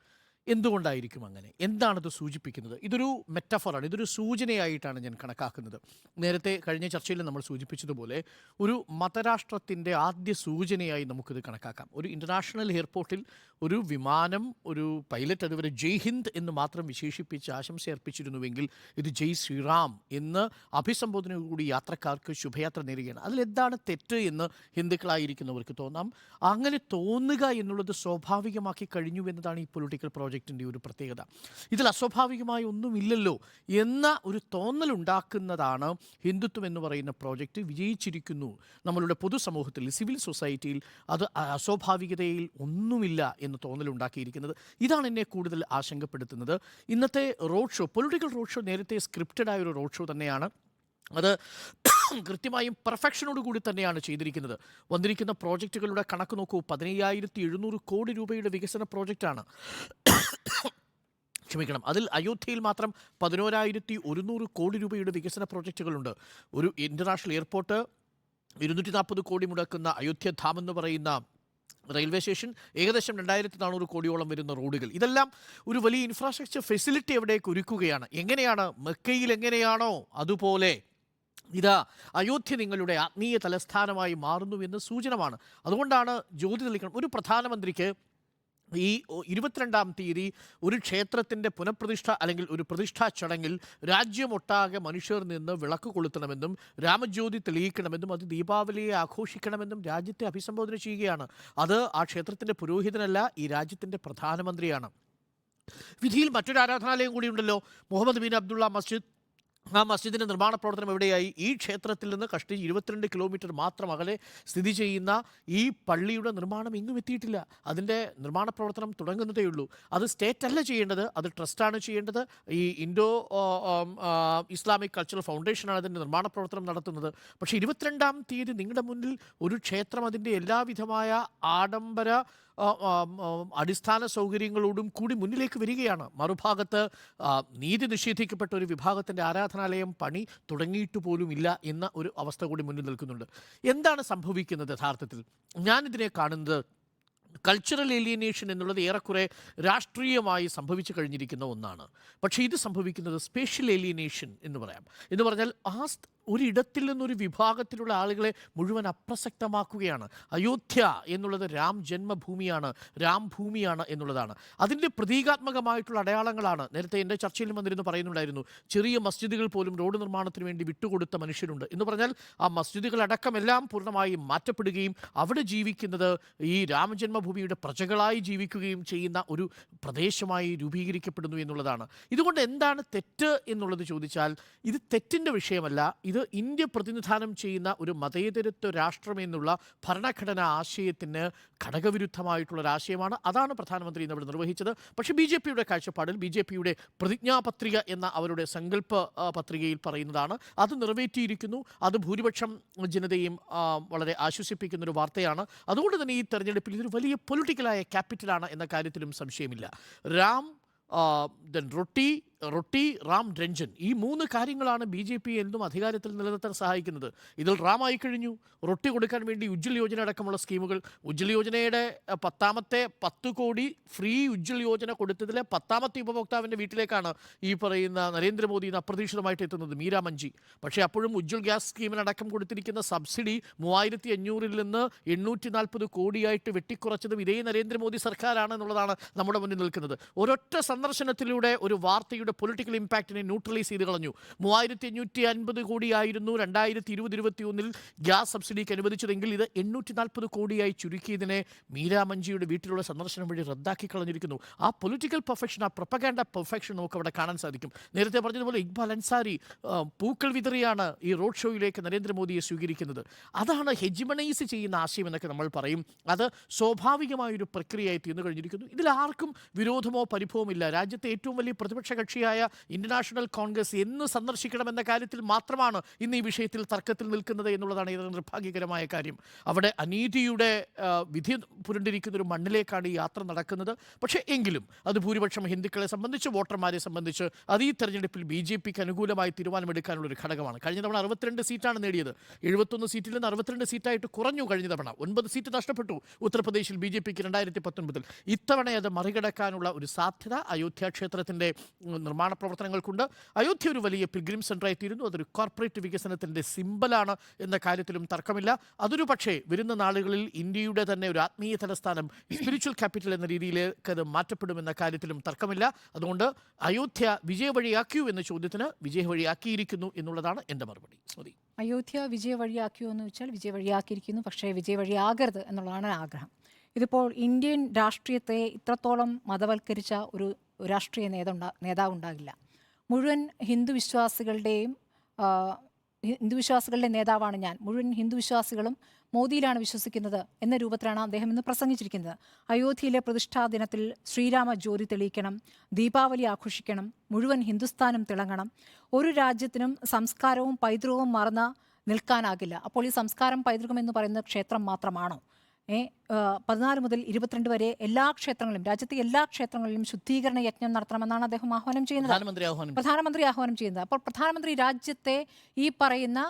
എന്തുകൊണ്ടായിരിക്കും അങ്ങനെ? എന്താണിത് സൂചിപ്പിക്കുന്നത്? ഇതൊരു മെറ്റഫറാണ്, ഇതൊരു സൂചനയായിട്ടാണ് ഞാൻ കണക്കാക്കുന്നത്. നേരത്തെ കഴിഞ്ഞ ചർച്ചയിൽ നമ്മൾ സൂചിപ്പിച്ചതുപോലെ ഒരു മതരാഷ്ട്രത്തിൻ്റെ ആദ്യ സൂചനയായി നമുക്കിത് കണക്കാക്കാം. ഒരു ഇൻ്റർനാഷണൽ എയർപോർട്ടിൽ ഒരു വിമാനം, ഒരു പൈലറ്റ് അതുവരെ ജയ് ഹിന്ദ് എന്ന് മാത്രം വിശേഷിപ്പിച്ച് ആശംസ അർപ്പിച്ചിരുന്നുവെങ്കിൽ ഇത് ജയ് ശ്രീറാം എന്ന് അഭിസംബോധനയോടുകൂടി യാത്രക്കാർക്ക് ശുഭയാത്ര നേരുകയാണ്. അതിലെന്താണ് തെറ്റ് എന്ന് ഹിന്ദുക്കളായിരിക്കുന്നവർക്ക് തോന്നാം. അങ്ങനെ തോന്നുക എന്നുള്ളത് സ്വാഭാവികമാക്കി കഴിഞ്ഞു എന്നതാണ് ഈ പൊളിറ്റിക്കൽ പ്രോജക്റ്റിൻ്റെ ഒരു പ്രത്യേകത. ഇതിൽ അസ്വാഭാവികമായി ഒന്നുമില്ലല്ലോ എന്ന ഒരു തോന്നലുണ്ടാക്കുന്നതാണ് ഹിന്ദുത്വം എന്ന് പറയുന്ന പ്രോജക്റ്റ്. വിജയിച്ചിരിക്കുന്നു നമ്മളുടെ പൊതുസമൂഹത്തിൽ, സിവിൽ സൊസൈറ്റിയിൽ അത് അസ്വാഭാവികതയിൽ ഒന്നുമില്ല എന്ന് തോന്നലുണ്ടാക്കിയിരിക്കുന്നത്. ഇതാണ് എന്നെ കൂടുതൽ ആശങ്കപ്പെടുത്തുന്നത്. ഇന്നത്തെ road show, political road show നേരത്തെ സ്ക്രിപ്റ്റഡായ ഒരു റോഡ് ഷോ തന്നെയാണ്. അത് കൃത്യമായും പെർഫെക്ഷനോട് കൂടി തന്നെയാണ് ചെയ്തിരിക്കുന്നത്. വന്നിരിക്കുന്ന പ്രോജക്റ്റുകളുടെ കണക്ക് നോക്കൂ. 17,700 കോടി രൂപയുടെ വികസന പ്രോജക്റ്റാണ്. ക്ഷമിക്കണം, അതിൽ അയോധ്യയിൽ മാത്രം 11,100 കോടി രൂപയുടെ വികസന പ്രോജക്റ്റുകളുണ്ട്. ഒരു ഇൻ്റർനാഷണൽ എയർപോർട്ട്, 240 കോടി മുടക്കുന്ന അയോധ്യധാം എന്ന് പറയുന്ന റെയിൽവേ സ്റ്റേഷൻ, ഏകദേശം 2,400 കോടിയോളം വരുന്ന റോഡുകൾ, ഇതെല്ലാം ഒരു വലിയ ഇൻഫ്രാസ്ട്രക്ചർ ഫെസിലിറ്റി എവിടേക്ക് ഒരുക്കുകയാണ്. എങ്ങനെയാണ്? മക്കയിൽ എങ്ങനെയാണോ അതുപോലെ ഇതാ അയോധ്യ നിങ്ങളുടെ ആത്മീയ തലസ്ഥാനമായി മാറുന്നു എന്ന് സൂചനമാണ്. അതുകൊണ്ടാണ് ജ്യോതി തെളിക്കണം. ഒരു പ്രധാനമന്ത്രിക്ക് ഈ 22-ാം തീയതി ഒരു ക്ഷേത്രത്തിൻ്റെ പുനഃപ്രതിഷ്ഠ അല്ലെങ്കിൽ ഒരു പ്രതിഷ്ഠാ ചടങ്ങിൽ രാജ്യമൊട്ടാകെ മനുഷ്യർ നിന്ന് വിളക്ക് കൊളുത്തണമെന്നും രാമജ്യോതി തെളിയിക്കണമെന്നും അത് ദീപാവലിയെ ആഘോഷിക്കണമെന്നും രാജ്യത്തെ അഭിസംബോധന ചെയ്യുകയാണ്. അത് ആ ക്ഷേത്രത്തിൻ്റെ പുരോഹിതനല്ല, ഈ രാജ്യത്തിൻ്റെ പ്രധാനമന്ത്രിയാണ്. വിധിയിൽ മറ്റൊരു ആരാധനാലയം കൂടിയുണ്ടല്ലോ, മുഹമ്മദ് ബിൻ അബ്ദുള്ള മസ്ജിദ്. ആ മസ്ജിദിൻ്റെ നിർമ്മാണ പ്രവർത്തനം എവിടെയായി? ഈ ക്ഷേത്രത്തിൽ നിന്ന് കഷ്ടി 22 കിലോമീറ്റർ മാത്രം അകലെ സ്ഥിതി ചെയ്യുന്ന ഈ പള്ളിയുടെ നിർമ്മാണം എങ്ങും എത്തിയിട്ടില്ല. അതിൻ്റെ നിർമ്മാണ പ്രവർത്തനം തുടങ്ങുന്നതേ ഉള്ളൂ. അത് സ്റ്റേറ്റ് അല്ല ചെയ്യേണ്ടത്, അത് ട്രസ്റ്റാണ് ചെയ്യേണ്ടത്. ഈ ഇൻഡോ ഇസ്ലാമിക് കൾച്ചറൽ ഫൗണ്ടേഷനാണ് അതിൻ്റെ നിർമ്മാണ പ്രവർത്തനം നടത്തുന്നത്. പക്ഷേ 22-ാം തീയതി നിങ്ങളുടെ മുന്നിൽ ഒരു ക്ഷേത്രം അതിൻ്റെ എല്ലാവിധമായ ആഡംബര അടിസ്ഥാന സൗകര്യങ്ങളോടും കൂടി മുന്നിലേക്ക് വരികയാണ്. മറുഭാഗത്ത് നീതി നിഷേധിക്കപ്പെട്ട ഒരു വിഭാഗത്തിൻ്റെ ആരാധനാലയം പണി തുടങ്ങിയിട്ട് പോലും ഇല്ല എന്ന ഒരു അവസ്ഥ കൂടി മുന്നിൽ നിൽക്കുന്നുണ്ട്. എന്താണ് സംഭവിക്കുന്നത് യഥാർത്ഥത്തിൽ? ഞാനിതിനെ കാണുന്നത് കൾച്ചറൽ ഏലിയനേഷൻ എന്നുള്ളത് ഏറെക്കുറെ രാഷ്ട്രീയമായി സംഭവിച്ചു കഴിഞ്ഞിരിക്കുന്ന ഒന്നാണ്. പക്ഷേ ഇത് സംഭവിക്കുന്നത് സ്പേഷ്യൽ ഏലിയനേഷൻ എന്ന് പറയാം. എന്ന് പറഞ്ഞാൽ ഒരിടത്തിൽ നിന്നൊരു വിഭാഗത്തിലുള്ള ആളുകളെ മുഴുവൻ അപ്രസക്തമാക്കുകയാണ്. അയോധ്യ എന്നുള്ളത് രാം ജന്മഭൂമിയാണ്, രാം ഭൂമിയാണ് എന്നുള്ളതാണ്. അതിൻ്റെ പ്രതീകാത്മകമായിട്ടുള്ള അടയാളങ്ങളാണ്. നേരത്തെ എൻ്റെ ചർച്ചയിൽ വന്നിരുന്നു പറയുന്നുണ്ടായിരുന്നു, ചെറിയ മസ്ജിദുകൾ പോലും റോഡ് നിർമ്മാണത്തിന് വേണ്ടി വിട്ടുകൊടുത്ത മനുഷ്യരുണ്ട് എന്ന് പറഞ്ഞാൽ ആ മസ്ജിദുകളടക്കമെല്ലാം പൂർണ്ണമായും മാറ്റപ്പെടുകയും അവിടെ ജീവിക്കുന്നത് ഈ രാമജന്മഭൂമിയുടെ പ്രജകളായി ജീവിക്കുകയും ചെയ്യുന്ന ഒരു പ്രദേശമായി രൂപീകരിക്കപ്പെടുന്നു എന്നുള്ളതാണ്. ഇതുകൊണ്ട് എന്താണ് തെറ്റ് എന്നുള്ളത് ചോദിച്ചാൽ ഇത് തെറ്റിൻ്റെ വിഷയമല്ല. ഇത് ഇന്ത്യ പ്രതിനിധാനം ചെയ്യുന്ന ഒരു മതേതരത്വ രാഷ്ട്രം എന്നുള്ള ഭരണഘടനാ ആശയത്തിന് ഘടകവിരുദ്ധമായിട്ടുള്ളൊരാശയമാണ്. അതാണ് പ്രധാനമന്ത്രി ഇന്ന് അവിടെ നിർവഹിച്ചത്. പക്ഷേ BJPയുടെ കാഴ്ചപ്പാടിൽ, BJPയുടെ പ്രതിജ്ഞാപത്രിക എന്ന അവരുടെ സങ്കല്പ പത്രികയിൽ പറയുന്നതാണ്. അത് നിറവേറ്റിയിരിക്കുന്നു. അത് ഭൂരിപക്ഷം ജനതയും വളരെ ആശ്വസിപ്പിക്കുന്നൊരു വാർത്തയാണ്. അതുകൊണ്ട് തന്നെ ഈ തെരഞ്ഞെടുപ്പിൽ ഇതൊരു വലിയ പൊളിറ്റിക്കലായ ക്യാപിറ്റലാണ് എന്ന കാര്യത്തിലും സംശയമില്ല. രാം, ദെൻ റൊട്ടി, റൊട്ടി, റാം, രഞ്ജൻ, ഈ 3 കാര്യങ്ങളാണ് BJP എന്നും അധികാരത്തിൽ നിലനിർത്താൻ സഹായിക്കുന്നത്. ഇതിൽ റാമായി കഴിഞ്ഞു. റൊട്ടി കൊടുക്കാൻ വേണ്ടി ഉജ്ജ്വൽ യോജന അടക്കമുള്ള സ്കീമുകൾ, ഉജ്ജ്വൽ യോജനയുടെ 10ാമത്തെ 10 കോടി ഫ്രീ ഉജ്ജ്വൽ യോജന കൊടുത്തതിലെ 10ാമത്തെ ഉപഭോക്താവിൻ്റെ വീട്ടിലേക്കാണ് ഈ പറയുന്ന നരേന്ദ്രമോദി ഇന്ന് അപ്രതീക്ഷിതമായിട്ട് എത്തുന്നത്, മീരാ മഞ്ജി. പക്ഷേ അപ്പോഴും ഉജ്ജ്വൽ ഗ്യാസ് സ്കീമിനടക്കം കൊടുത്തിരിക്കുന്ന സബ്സിഡി 3500-ൽ നിന്ന് 840 കോടിയായിട്ട് വെട്ടിക്കുറച്ചതും ഇതേ നരേന്ദ്രമോദി സർക്കാരാണ് എന്നുള്ളതാണ് നമ്മുടെ മുന്നിൽ നിൽക്കുന്നത്. ഒരൊറ്റ സന്ദർശനത്തിലൂടെ ഒരു വാർത്തയുടെ പൊളിറ്റിക്കൽ ഇമ്പാക്റ്റിനെ ന്യൂട്രലൈസ് ചെയ്ത് കളഞ്ഞു. 3550 കോടിയായിരുന്നു 2020-21 ഗ്യാസ് സബ്സിഡിക്ക് അനുവദിച്ചതെങ്കിൽ ഇത് 840 കോടിയായി ചുരുക്കിയതിനെ മീരാ മഞ്ജിയുടെ വീട്ടിലുള്ള സന്ദർശനം വഴി റദ്ദാക്കി കളഞ്ഞിരിക്കുന്നു. ആ പൊളിറ്റിക്കൽ പെർഫെക്ഷൻ, ആ പ്രൊപ്പഗാൻഡ പെർഫെക്ഷൻ നമുക്ക് അവിടെ കാണാൻ സാധിക്കും. നേരത്തെ പറഞ്ഞതുപോലെ ഇക്ബാൽ അൻസാരി പൂക്കൾ വിതറിയാണ് ഈ റോഡ് ഷോയിലേക്ക് നരേന്ദ്രമോദിയെ സ്വീകരിക്കുന്നത്. അതാണ് ഹെജിമണൈസ് ചെയ്യുന്ന ആശയം എന്നൊക്കെ നമ്മൾ പറയും. അത് സ്വാഭാവികമായൊരു പ്രക്രിയയായി തീർന്നു കഴിഞ്ഞിരിക്കുന്നു. ഇതിൽ ആർക്കും വിരോധമോ പരിഭവമില്ല. രാജ്യത്തെ ഏറ്റവും വലിയ പ്രതിപക്ഷ കക്ഷിയായ ഇന്ത്യൻ നാഷണൽ കോൺഗ്രസ് എന്ന് സന്ദർശിക്കണമെന്ന കാര്യത്തിൽ മാത്രമാണ് ഇന്ന് ഈ വിഷയത്തിൽ തർക്കത്തിൽ നിൽക്കുന്നത് എന്നുള്ളതാണ് ഏറെ നിർഭാഗ്യകരമായ കാര്യം. അവിടെ അനീതിയുടെ വിധി പുരണ്ടിരിക്കുന്ന ഒരു മണ്ണിലേക്കാണ് ഈ യാത്ര നടക്കുന്നത്. പക്ഷേ എങ്കിലും അത് ഭൂരിപക്ഷം ഹിന്ദുക്കളെ സംബന്ധിച്ച്, വോട്ടർമാരെ സംബന്ധിച്ച് അത് ഈ തെരഞ്ഞെടുപ്പിൽ BJPക്ക് അനുകൂലമായി തീരുമാനമെടുക്കാനുള്ള ഒരു ഘടകമാണ്. കഴിഞ്ഞ തവണ 62 സീറ്റാണ് നേടിയത്. 71 സീറ്റിൽ നിന്ന് 62 സീറ്റായിട്ട് കുറഞ്ഞു. കഴിഞ്ഞ തവണ 9 സീറ്റ് നഷ്ടപ്പെട്ടു ഉത്തർപ്രദേശിൽ BJPക്ക് 2019. ഇത്തവണ അത് മറികടക്കാനുള്ള ഒരു സാധ്യത അയോധ്യ ക്ഷേത്രത്തിൻ്റെ നിർമ്മാണ പ്രവർത്തനങ്ങൾക്കുണ്ട്. അയോധ്യ ഒരു വലിയ പിൽഗ്രിം സെൻ്ററായി തീരുന്നു. അതൊരു കോർപ്പറേറ്റ് വികസനത്തിൻ്റെ സിമ്പലാണ് എന്ന കാര്യത്തിലും തർക്കമില്ല. അതൊരു പക്ഷേ വരുന്ന നാളുകളിൽ ഇന്ത്യയുടെ തന്നെ ഒരു ആത്മീയ തലസ്ഥാനം, സ്പിരിച്വൽ ക്യാപിറ്റൽ എന്ന രീതിയിലേക്ക് അത് മാറ്റപ്പെടുമെന്ന കാര്യത്തിലും തർക്കമില്ല. അതുകൊണ്ട് അയോധ്യ വിജയവഴിയാക്കിയൂ എന്ന ചോദ്യത്തിന് വിജയവഴിയാക്കിയിരിക്കുന്നു എന്നുള്ളതാണ് എൻ്റെ മറുപടി. സ്മൃതി, അയോധ്യ വിജയവഴിയാക്കിയോ എന്ന് വെച്ചാൽ വിജയവഴിയാക്കിയിരിക്കുന്നു, പക്ഷേ വിജയവഴിയാകരുത് എന്നുള്ളതാണ് ആഗ്രഹം. ഇതിപ്പോൾ ഇന്ത്യൻ രാഷ്ട്രീയത്തെ ഇത്രത്തോളം മതവൽക്കരിച്ച ഒരു രാഷ്ട്രീയ നേതാവ് ഉണ്ടാകില്ല. മുഴുവൻ ഹിന്ദുവിശ്വാസികളുടെ നേതാവാണ് ഞാൻ, മുഴുവൻ ഹിന്ദുവിശ്വാസികളും മോദിയിലാണ് വിശ്വസിക്കുന്നത് എന്ന രൂപത്തിലാണ് അദ്ദേഹം ഇന്ന് പ്രസംഗിച്ചിരിക്കുന്നത്. അയോധ്യയിലെ പ്രതിഷ്ഠാ ദിനത്തിൽ ശ്രീരാമ ജ്യോതി തെളിയിക്കണം, ദീപാവലി ആഘോഷിക്കണം, മുഴുവൻ ഹിന്ദുസ്ഥാനും തിളങ്ങണം. ഒരു രാജ്യത്തിനും സംസ്കാരവും പൈതൃകവും മറന്ന് നിൽക്കാനാകില്ല. അപ്പോൾ ഈ സംസ്കാരം, പൈതൃകം എന്ന് പറയുന്നത് ക്ഷേത്രം മാത്രമാണോ? 14 മുതൽ 22 വരെ എല്ലാ ക്ഷേത്രങ്ങളിലും, രാജ്യത്തെ എല്ലാ ക്ഷേത്രങ്ങളിലും ശുദ്ധീകരണ യജ്ഞം നടത്തണമെന്നാണ് അദ്ദേഹം ആഹ്വാനം ചെയ്യുന്നത്, പ്രധാനമന്ത്രി ആഹ്വാനം ചെയ്യുന്നത്. അപ്പോൾ പ്രധാനമന്ത്രി രാജ്യത്തെ ഈ പറയുന്ന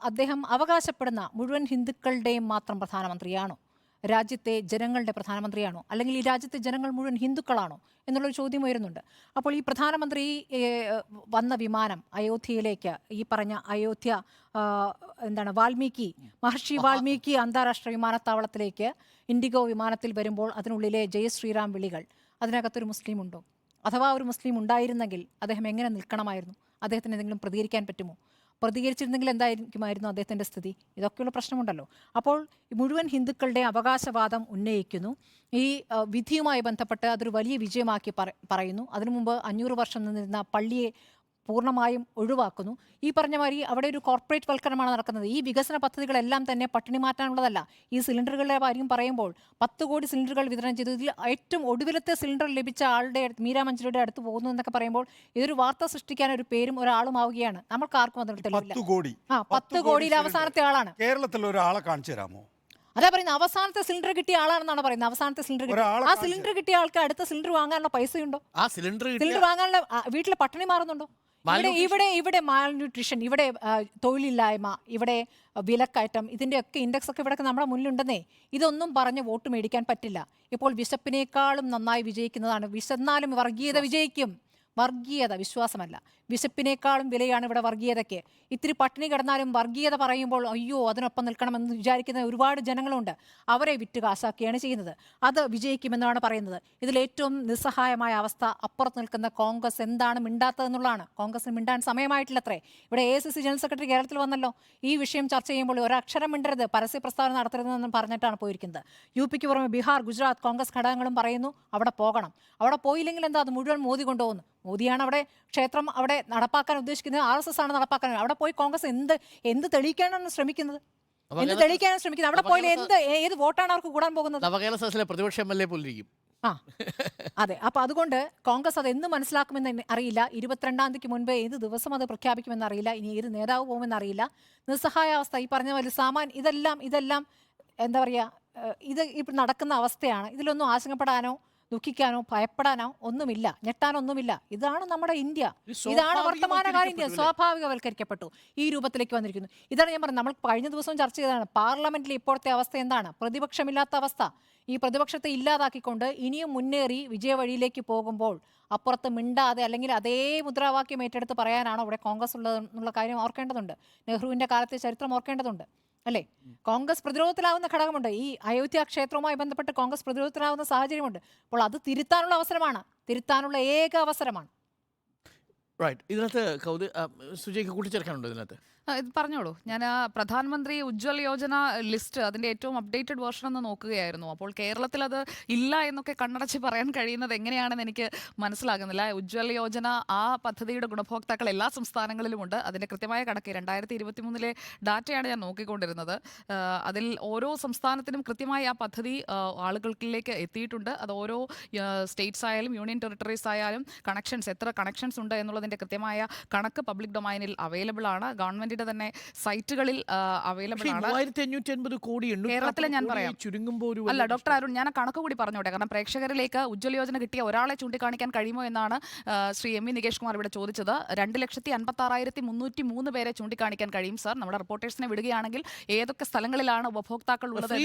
അദ്ദേഹം അവകാശപ്പെടുന്ന മുഴുവൻ ഹിന്ദുക്കളുടെയും മാത്രം പ്രധാനമന്ത്രിയാണോ? രാജ്യത്തെ ജനങ്ങളുടെ പ്രധാനമന്ത്രിയാണോ? അല്ലെങ്കിൽ ഈ രാജ്യത്തെ ജനങ്ങൾ മുഴുവൻ ഹിന്ദുക്കളാണോ എന്നുള്ളൊരു ചോദ്യം ഉയരുന്നുണ്ട്. അപ്പോൾ ഈ പ്രധാനമന്ത്രി വന്ന വിമാനം അയോധ്യയിലേക്ക്, ഈ പറഞ്ഞ അയോധ്യ മഹർഷി വാൽമീകി അന്താരാഷ്ട്ര വിമാനത്താവളത്തിലേക്ക് ഇൻഡിഗോ വിമാനത്തിൽ വരുമ്പോൾ അതിനുള്ളിലെ ജയ് ശ്രീറാം വിളികൾ, അതിനകത്തൊരു മുസ്ലിം ഉണ്ടോ? അഥവാ ഒരു മുസ്ലിം ഉണ്ടായിരുന്നെങ്കിൽ അദ്ദേഹം എങ്ങനെ നിൽക്കണമായിരുന്നു? അദ്ദേഹത്തിന് എന്തെങ്കിലും പ്രതികരിക്കാൻ പറ്റുമോ? പ്രതികരിച്ചിരുന്നെങ്കിൽ എന്തായിരിക്കുമായിരുന്നു അദ്ദേഹത്തിൻ്റെ സ്ഥിതി? ഇതൊക്കെയുള്ള പ്രശ്നമുണ്ടല്ലോ. അപ്പോൾ മുഴുവൻ ഹിന്ദുക്കളുടെ അവകാശവാദം ഉന്നയിക്കുന്നു. ഈ വിധിയുമായി ബന്ധപ്പെട്ട് അതൊരു വലിയ വിജയമാക്കി പറയുന്നു. അതിനു മുമ്പ് 500 വർഷം നിന്നിരുന്ന പള്ളിയെ പൂർണ്ണമായും ഒഴിവാക്കുന്നു. ഈ പറഞ്ഞ മാതിരി അവിടെ ഒരു കോർപ്പറേറ്റ് വൽക്കരണമാണ് നടക്കുന്നത്. ഈ വികസന പദ്ധതികളെല്ലാം തന്നെ പട്ടിണി മാറ്റാനുള്ളതല്ല. ഈ സിലിണ്ടറുകളുടെ കാര്യം പറയുമ്പോൾ 10 കോടി സിലിണ്ടറുകൾ വിതരണം ചെയ്തു. ഇതിൽ ഏറ്റവും ഒടുവിലത്തെ സിലിണ്ടർ ലഭിച്ച ആളുടെ മീരാ മഞ്ജിയുടെ അടുത്ത് പോകുന്നു എന്നൊക്കെ പറയുമ്പോൾ ഇതൊരു വാർത്ത സൃഷ്ടിക്കാൻ ഒരു പേരും ഒരാളും ആവുകയാണ്. നമ്മൾക്ക് ആർക്കും അതിൽ തെളിവില്ല. 10 കോടിയിൽ അവസാനത്തെ ആളാണ്. കേരളത്തിൽ ഒരാളെ കാണിച്ചു തരാമോ? അതാ പറയുന്നത്, അവസാനത്തെ സിലിണ്ടർ കിട്ടിയ ആളാണെന്നാണ് പറയുന്നത്. അവസാനത്തെ സിലിണ്ടർ, ആ സിലിണ്ടർ കിട്ടിയ ആൾക്ക് അടുത്ത സിലിണ്ടർ വാങ്ങാനുള്ള പൈസയുണ്ടോ? ആ സിലിണ്ടർ വാങ്ങാനുള്ള വീട്ടിലെ പട്ടിണി മാറുന്നുണ്ടോ? ഇവിടെ മാൽന്യൂട്രീഷൻ, ഇവിടെ തൊഴിലില്ലായ്മ, ഇവിടെ വിലക്കയറ്റം, ഇതിൻ്റെയൊക്കെ ഇൻഡെക്സ് ഒക്കെ ഇവിടെ നമ്മുടെ മുന്നിലുണ്ടെന്നേ. ഇതൊന്നും പറഞ്ഞ് വോട്ട് മേടിക്കാൻ പറ്റില്ല. ഇപ്പോൾ വിശപ്പിനേക്കാളും നന്നായി വിജയിക്കുന്നതാണ്. വിശന്നാലും വർഗീയത വിജയിക്കും. വർഗീയത വിശ്വാസമല്ല, വിശപ്പിനേക്കാളും വിലയാണ് ഇവിടെ വർഗീയതയ്ക്ക്. ഇത്തിരി പട്ടിണി കിടന്നാലും വർഗീയത പറയുമ്പോൾ അയ്യോ അതിനൊപ്പം നിൽക്കണമെന്ന് വിചാരിക്കുന്ന ഒരുപാട് ജനങ്ങളുണ്ട്. അവരെ വിറ്റ് കാശാക്കിയാണ് ചെയ്യുന്നത്. അത് വിജയിക്കുമെന്നാണ് പറയുന്നത്. ഇതിലേറ്റവും നിസ്സഹായമായ അവസ്ഥ അപ്പുറത്ത് നിൽക്കുന്ന കോൺഗ്രസ് എന്താണ് മിണ്ടാത്തതെന്നുള്ളതാണ്. കോൺഗ്രസിന് മിണ്ടാൻ സമയമായിട്ടില്ലത്രേ. ഇവിടെ AICC ജനറൽ സെക്രട്ടറി കേരളത്തിൽ വന്നല്ലോ. ഈ വിഷയം ചർച്ച ചെയ്യുമ്പോൾ ഒരക്ഷരം മിണ്ടരുത്, പരസ്യ പ്രസ്താവന നടത്തരുതെന്ന് പറഞ്ഞിട്ടാണ് പോയിരിക്കുന്നത്. UPക്ക് പുറമെ ബീഹാർ, ഗുജറാത്ത് കോൺഗ്രസ് ഘടകങ്ങളും പറയുന്നു അവിടെ പോകണം. അവിടെ പോയില്ലെങ്കിൽ എന്താ, അത് മുഴുവൻ മോദി കൊണ്ടുപോകുന്നു. മോദിയാണ് അവിടെ ക്ഷേത്രം അവിടെ നടപ്പാക്കാൻ ഉദ്ദേശിക്കുന്നത്, RSS ആണ് നടപ്പാക്കാൻ. അവിടെ പോയി കോൺഗ്രസ് എന്ത് തെളിയിക്കാനാണ് ശ്രമിക്കുന്നത്? അവിടെ പോയി ഏത് വോട്ടാണ് അവർക്ക് കൂടാൻ പോകുന്നത്? പ്രതിപക്ഷ MLA പോലിരിക്കും. അതെ. അപ്പൊ അതുകൊണ്ട് കോൺഗ്രസ് അത് എന്ന് മനസ്സിലാക്കുമെന്ന് അറിയില്ല. 22-ാം തീയതിക്ക് മുൻപ് ഏത് ദിവസം അത് പ്രഖ്യാപിക്കുമെന്ന് അറിയില്ല. ഇനി ഏത് നേതാവ് പോകുമെന്ന് അറിയില്ല. നിസ്സഹായ അവസ്ഥ. ഈ പറഞ്ഞ പോലെ ഇതെല്ലാം എന്താ പറയാ, ഇത് ഇപ്പോൾ നടക്കുന്ന അവസ്ഥയാണ്. ഇതിലൊന്നും ആശങ്കപ്പെടാനോ ദുഃഖിക്കാനോ ഭയപ്പെടാനോ ഒന്നുമില്ല, ഞെട്ടാനൊന്നുമില്ല. ഇതാണ് നമ്മുടെ ഇന്ത്യ, ഇത് ഇതാണ് വർത്തമാനകാല ഇന്ത്യ. സ്വാഭാവികവൽക്കരിക്കപ്പെട്ടു സ്വാഭാവികവൽക്കരിക്കപ്പെട്ടു, ഈ രൂപത്തിലേക്ക് വന്നിരിക്കുന്നു. ഇതാണ് ഞാൻ പറഞ്ഞത്, നമ്മൾ കഴിഞ്ഞ ദിവസവും ചർച്ച ചെയ്തതാണ്. പാർലമെന്റിൽ ഇപ്പോഴത്തെ അവസ്ഥ എന്താണ്? പ്രതിപക്ഷമില്ലാത്ത അവസ്ഥ. ഈ പ്രതിപക്ഷത്തെ ഇല്ലാതാക്കിക്കൊണ്ട് ഇനിയും മുന്നേറി വിജയവഴിയിലേക്ക് പോകുമ്പോൾ അപ്പുറത്ത് മിണ്ടാതെ അല്ലെങ്കിൽ അതേ മുദ്രാവാക്യം ഏറ്റെടുത്ത് പറയാനാണോ ഇവിടെ കോൺഗ്രസ് ഉള്ളത് എന്നുള്ള കാര്യം ഓർക്കേണ്ടതുണ്ട്. നെഹ്റുവിന്റെ കാലത്തെ ചരിത്രം ഓർക്കേണ്ടതുണ്ട്, അല്ലേ? കോൺഗ്രസ് പ്രതിരോധത്തിലാവുന്ന ഘടകമുണ്ട്. ഈ അയോധ്യ ക്ഷേത്രവുമായി ബന്ധപ്പെട്ട് കോൺഗ്രസ് പ്രതിരോധത്തിലാവുന്ന സാഹചര്യമുണ്ട്. അപ്പോൾ അത് തിരുത്താനുള്ള അവസരമാണ്, തിരുത്താനുള്ള ഏക അവസരമാണ്. റൈറ്റ്. ഇതിനകത്ത് സുജയ്ക്ക് കൂട്ടിച്ചേർക്കാനുണ്ടോ ഇതിനകത്ത്? ഇത് പറഞ്ഞോളൂ. ഞാൻ ആ പ്രധാനമന്ത്രി ഉജ്ജ്വൽ യോജന ലിസ്റ്റ് അതിൻ്റെ ഏറ്റവും അപ്ഡേറ്റഡ് വേർഷൻ ഒന്ന് നോക്കുകയായിരുന്നു. അപ്പോൾ കേരളത്തിൽ അത് ഇല്ല എന്നൊക്കെ കണ്ണടച്ച് പറയാൻ കഴിയുന്നത് എങ്ങനെയാണെന്ന് എനിക്ക് മനസ്സിലാകുന്നില്ല. ഉജ്ജ്വൽ യോജന ആ പദ്ധതിയുടെ ഗുണഭോക്താക്കൾ എല്ലാ സംസ്ഥാനങ്ങളിലുമുണ്ട്. അതിൻ്റെ കൃത്യമായ കണക്ക് 2023 ഡാറ്റയാണ് ഞാൻ നോക്കിക്കൊണ്ടിരുന്നത്. അതിൽ ഓരോ സംസ്ഥാനത്തിനും കൃത്യമായി ആ പദ്ധതി ആളുകൾക്കിലേക്ക് എത്തിയിട്ടുണ്ട്. അത് ഓരോ സ്റ്റേറ്റ്സ് ആയാലും യൂണിയൻ ടെറിട്ടറീസ് ആയാലും എത്ര കണക്ഷൻസ് ഉണ്ട് എന്നുള്ളതിൻ്റെ കൃത്യമായ കണക്ക് പബ്ലിക് ഡൊമൈനിൽ അവൈലബിൾ ആണ്. ഗവൺമെന്റ് തന്നെ സൈറ്റുകളിൽ അവൈലബിൾ ആണ്. 3550 കോടി കേരളത്തിലെ ഞാൻ പറയാം. ചുരുങ്ങുമ്പോൾ അല്ല ഡോക്ടർ അരുൺ, ഞാൻ ആ കണക്ക് കൂടി പറഞ്ഞോട്ടെ. കാരണം പ്രേക്ഷകരിലേക്ക് ഉജ്ജ്വല യോജന കിട്ടിയ ഒരാളെ ചൂണ്ടിക്കാണിക്കാൻ കഴിയുമോ എന്നാണ് ശ്രീ എം വി നികേഷ് കുമാർ ഇവിടെ ചോദിച്ചത്. 2,56,303 പേരെ ചൂണ്ടിക്കാണിക്കാൻ കഴിയും സർ. നമ്മുടെ റിപ്പോർട്ടേഴ്സിനെ വിടുകയാണെങ്കിൽ ഏതൊക്കെ സ്ഥലങ്ങളിലാണ് ഉപഭോക്താക്കൾ ഉള്ളത്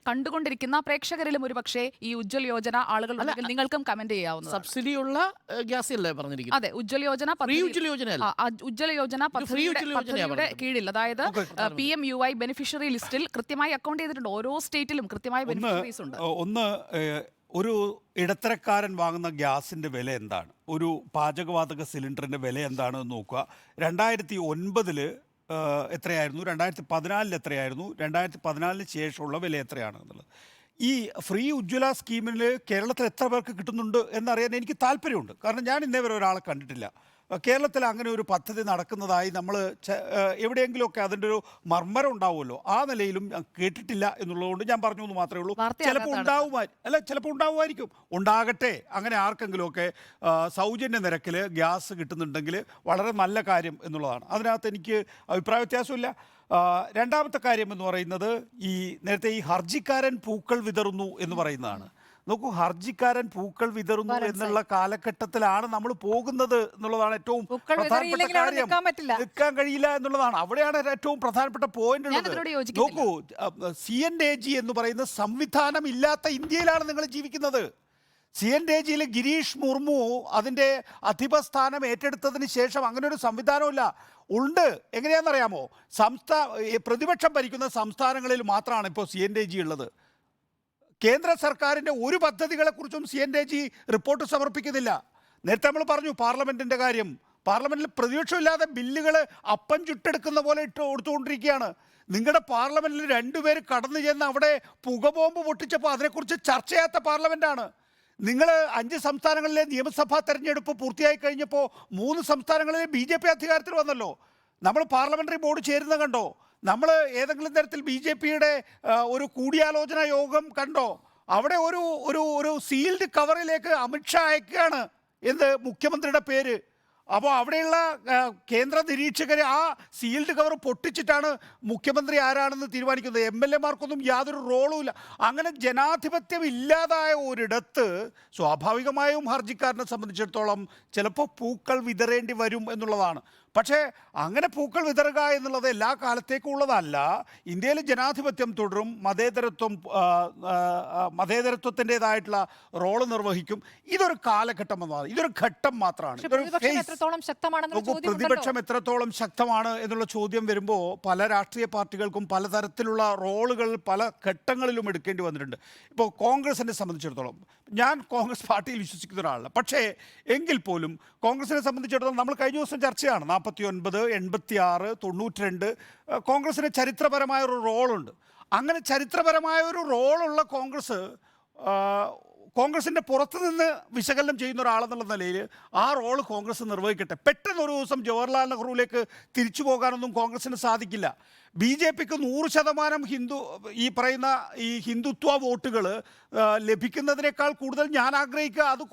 കണ്ടുകൊണ്ടിരിക്കുന്ന പ്രേക്ഷകരിലും ഒരു പക്ഷേ ഈ ഉജ്ജ്വൽ യോജന ആളുകൾ ഉണ്ടെങ്കിൽ നിങ്ങൾക്കും കമന്റ് ചെയ്യാവുന്നത്. സബ്സിഡിയുള്ള ഗ്യാസ് അല്ലേ പറഞ്ഞിരിക്കുന്നത്? അതെ, ഉജ്ജ്വല യോജന ഉജ്ജ്വല യോജന പദ്ധതിയുടെ കീഴിൽ, അതായത് PMUY ബെനിഫിഷ്യറി ലിസ്റ്റിൽ കൃത്യമായി അക്കൗണ്ട് ചെയ്തിട്ടുണ്ട്. ഓരോ സ്റ്റേറ്റിലും കൃത്യമായ ബെനിഫിഷ്യറീസ് ഉണ്ട്. ഒരു ഇടത്തരക്കാരൻ വാങ്ങുന്ന ഗ്യാസിൻ്റെ വില എന്താണ്, ഒരു പാചകവാതക സിലിണ്ടറിൻ്റെ വില എന്താണെന്ന് നോക്കുക. 2009 എത്രയായിരുന്നു, 2014 എത്രയായിരുന്നു, 2014 ശേഷമുള്ള വില എത്രയാണ് എന്നുള്ളത്. ഈ ഫ്രീ ഉജ്ജ്വല സ്കീമിൽ കേരളത്തിൽ എത്ര പേർക്ക് കിട്ടുന്നുണ്ട് എന്നറിയാൻ എനിക്ക് താല്പര്യമുണ്ട്. കാരണം ഞാൻ ഇന്നേ വരെ ഒരാളെ കണ്ടിട്ടില്ല. കേരളത്തിൽ അങ്ങനെ ഒരു പദ്ധതി നടക്കുന്നതായി നമ്മൾ എവിടെയെങ്കിലുമൊക്കെ അതിൻ്റെ ഒരു മർമ്മരം ഉണ്ടാവുമല്ലോ, ആ നിലയിലും കേട്ടിട്ടില്ല എന്നുള്ളതുകൊണ്ട് ഞാൻ പറഞ്ഞു എന്ന് മാത്രമേ ഉള്ളൂ. ചിലപ്പോൾ ഉണ്ടാവുമായിരിക്കും, ഉണ്ടാകട്ടെ. അങ്ങനെ ആർക്കെങ്കിലുമൊക്കെ സൗജന്യ നിരക്കിൽ ഗ്യാസ് കിട്ടുന്നുണ്ടെങ്കിൽ വളരെ നല്ല കാര്യം എന്നുള്ളതാണ്. അതിനകത്ത് എനിക്ക് അഭിപ്രായ വ്യത്യാസമില്ല. രണ്ടാമത്തെ കാര്യം എന്ന് പറയുന്നത്, ഈ നേരത്തെ ഈ ഹർജിക്കാരൻ പൂക്കൾ വിതറുന്നു എന്ന് പറയുന്നതാണ്. നോക്കൂ, ഹർജിക്കാരൻ പൂക്കൾ വിതറുന്നു എന്നുള്ള കാലഘട്ടത്തിലാണ് നമ്മൾ പോകുന്നത് എന്നുള്ളതാണ് ഏറ്റവും പ്രധാനപ്പെട്ട കാര്യം. നിൽക്കാൻ കഴിയില്ല എന്നുള്ളതാണ്, അവിടെയാണ് ഏറ്റവും പ്രധാനപ്പെട്ട പോയിന്റ് ഉള്ളത്. നോക്കൂ, CNAG എന്ന് പറയുന്ന സംവിധാനം ഇല്ലാത്ത ഇന്ത്യയിലാണ് നിങ്ങൾ ജീവിക്കുന്നത്. CNAGയിൽ ഗിരീഷ് മുർമു അതിൻ്റെ അധിപസ്ഥാനം ഏറ്റെടുത്തതിന് ശേഷം അങ്ങനെ ഒരു സംവിധാനമില്ല. ഉണ്ട്, എങ്ങനെയാണെന്നറിയാമോ? പ്രതിപക്ഷം ഭരിക്കുന്ന സംസ്ഥാനങ്ങളിൽ മാത്രമാണ് ഇപ്പോൾ CNAG ഉള്ളത്. കേന്ദ്ര സർക്കാരിൻ്റെ ഒരു പദ്ധതികളെക്കുറിച്ചും CNAG റിപ്പോർട്ട് സമർപ്പിക്കുന്നില്ല. നേരത്തെ നമ്മൾ പറഞ്ഞു പാർലമെൻറ്റിൻ്റെ കാര്യം. പാർലമെൻറ്റിൽ പ്രതിപക്ഷമില്ലാതെ ബില്ലുകൾ അപ്പം ചുട്ടെടുക്കുന്ന പോലെ കൊടുത്തുകൊണ്ടിരിക്കുകയാണ്. നിങ്ങളുടെ പാർലമെൻറ്റിൽ 2 പേര് കടന്നു ചെന്ന് അവിടെ പുകബോംബ് പൊട്ടിച്ചപ്പോൾ അതിനെക്കുറിച്ച് ചർച്ച ചെയ്യാത്ത പാർലമെൻറ്റാണ്. നിങ്ങൾ 5 സംസ്ഥാനങ്ങളിലെ നിയമസഭാ തെരഞ്ഞെടുപ്പ് പൂർത്തിയായി കഴിഞ്ഞപ്പോൾ 3 സംസ്ഥാനങ്ങളിലെ BJP അധികാരത്തിൽ വന്നല്ലോ. നമ്മൾ പാർലമെൻ്ററി ബോർഡ് ചേരുന്ന കണ്ടോ? നമ്മൾ ഏതെങ്കിലും തരത്തിൽ BJPയുടെ ഒരു കൂടിയാലോചന യോഗം കണ്ടോ? അവിടെ ഒരു സീൽഡ് കവറിലേക്ക് അമിത്ഷാ അയക്കുകയാണ് എന്ത് മുഖ്യമന്ത്രിയുടെ പേര്. അപ്പോൾ അവിടെയുള്ള കേന്ദ്ര നിരീക്ഷകർ ആ സീൽഡ് കവർ പൊട്ടിച്ചിട്ടാണ് മുഖ്യമന്ത്രി ആരാണെന്ന് തീരുമാനിക്കുന്നത്. MLA-മാർക്കൊന്നും യാതൊരു റോളും ഇല്ല. അങ്ങനെ ജനാധിപത്യം ഇല്ലാതായ ഒരിടത്ത് സ്വാഭാവികമായും ഹർജിക്കാരനെ സംബന്ധിച്ചിടത്തോളം ചിലപ്പോൾ പൂക്കൾ വിതറേണ്ടി വരും എന്നുള്ളതാണ്. പക്ഷേ അങ്ങനെ പൂക്കൾ വിതറുക എന്നുള്ളത് എല്ലാ കാലത്തേക്കും ഉള്ളതല്ല. ഇന്ത്യയിൽ ജനാധിപത്യം തുടരും, മതേതരത്വത്തിൻ്റെതായിട്ടുള്ള റോള് നിർവഹിക്കും. ഇതൊരു കാലഘട്ടം എന്നതാണ്, ഇതൊരു ഘട്ടം മാത്രമാണ്. പ്രതിപക്ഷം എത്രത്തോളം ശക്തമാണ് എന്നുള്ള ചോദ്യം വരുമ്പോൾ പല രാഷ്ട്രീയ പാർട്ടികൾക്കും പലതരത്തിലുള്ള റോളുകൾ പല ഘട്ടങ്ങളിലും എടുക്കേണ്ടി വന്നിട്ടുണ്ട്. ഇപ്പോൾ കോൺഗ്രസിനെ സംബന്ധിച്ചിടത്തോളം, ഞാൻ കോൺഗ്രസ് പാർട്ടിയിൽ വിശ്വസിക്കുന്ന ഒരാളല്ല. പക്ഷേ എങ്കിൽ പോലും കോൺഗ്രസിനെ സംബന്ധിച്ചിടത്തോളം നമ്മൾ കഴിഞ്ഞ ദിവസം ചർച്ചയാണ് 49, 86, 92. കോൺഗ്രസിന് ചരിത്രപരമായ ഒരു റോളുണ്ട്. അങ്ങനെ ചരിത്രപരമായ ഒരു റോളുള്ള കോൺഗ്രസിൻ്റെ പുറത്ത് നിന്ന് വിശകലനം ചെയ്യുന്ന ഒരാളെന്നുള്ള നിലയിൽ ആ റോള് കോൺഗ്രസ് നിർവഹിക്കട്ടെ. പെട്ടെന്ന് ഒരു ദിവസം ജവഹർലാൽ നെഹ്റുവിലേക്ക് തിരിച്ചു പോകാനൊന്നും കോൺഗ്രസിന് സാധിക്കില്ല. BJPക്ക് 100% ഈ പറയുന്ന ഈ ഹിന്ദുത്വ വോട്ടുകൾ ലഭിക്കുന്നതിനേക്കാൾ കൂടുതൽ ഞാൻ ആഗ്രഹിക്കുക അത്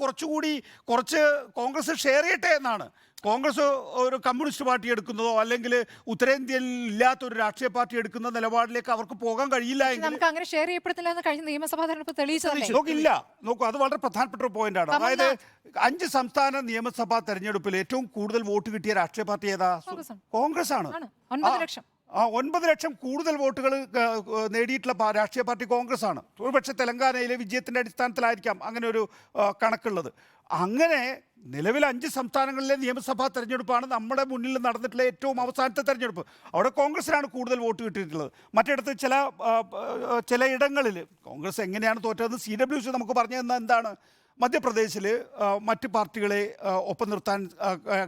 കുറച്ച് കോൺഗ്രസ് ഷെയർ ചെയ്യട്ടെ എന്നാണ്. കോൺഗ്രസ് ഒരു കമ്മ്യൂണിസ്റ്റ് പാർട്ടി എടുക്കുന്നതോ അല്ലെങ്കിൽ ഉത്തരേന്ത്യയിൽ ഇല്ലാത്ത ഒരു രാഷ്ട്രീയ പാർട്ടി എടുക്കുന്ന നിലപാടിലേക്ക് അവർക്ക് പോകാൻ കഴിയില്ല എങ്കിൽ നമുക്ക് അങ്ങനെ ഷെയർ ചെയ്യപ്പെടുന്നില്ല എന്ന് കഴിഞ്ഞ നിയമസഭാ തെരഞ്ഞെടുപ്പ് തെളിയിച്ചതല്ലേ? നോക്കില്ല. നോക്കൂ, അത് വളരെ പ്രധാനപ്പെട്ട ഒരു പോയിന്റാണ്. അതായത് 5 സംസ്ഥാന നിയമസഭാ തെരഞ്ഞെടുപ്പിൽ ഏറ്റവും കൂടുതൽ വോട്ട് കിട്ടിയ രാഷ്ട്രീയ പാർട്ടി ഏതാ? കോൺഗ്രസ് ആണ്. 9 ലക്ഷം. 9 ലക്ഷം കൂടുതൽ വോട്ടുകൾ നേടിയിട്ടുള്ള രാഷ്ട്രീയ പാർട്ടി കോൺഗ്രസ് ആണ്. ഒരുപക്ഷെ തെലങ്കാനയിലെ വിജയത്തിന്റെ അടിസ്ഥാനത്തിലായിരിക്കാം അങ്ങനെ ഒരു കണക്കുള്ളത്. അങ്ങനെ നിലവിൽ 5 സംസ്ഥാനങ്ങളിലെ നിയമസഭാ തെരഞ്ഞെടുപ്പാണ് നമ്മുടെ മുന്നിൽ നടന്നിട്ടുള്ള ഏറ്റവും അവസാനത്തെ തെരഞ്ഞെടുപ്പ്. അവിടെ കോൺഗ്രസിനാണ് കൂടുതൽ വോട്ട് കിട്ടിയിട്ടുള്ളത്. മറ്റിടത്ത് ചില ഇടങ്ങളിൽ കോൺഗ്രസ് എങ്ങനെയാണ് തോറ്റത് CWC നമുക്ക് പറഞ്ഞു തന്ന എന്താണ്? മധ്യപ്രദേശിൽ മറ്റ് പാർട്ടികളെ ഒപ്പം നിർത്താൻ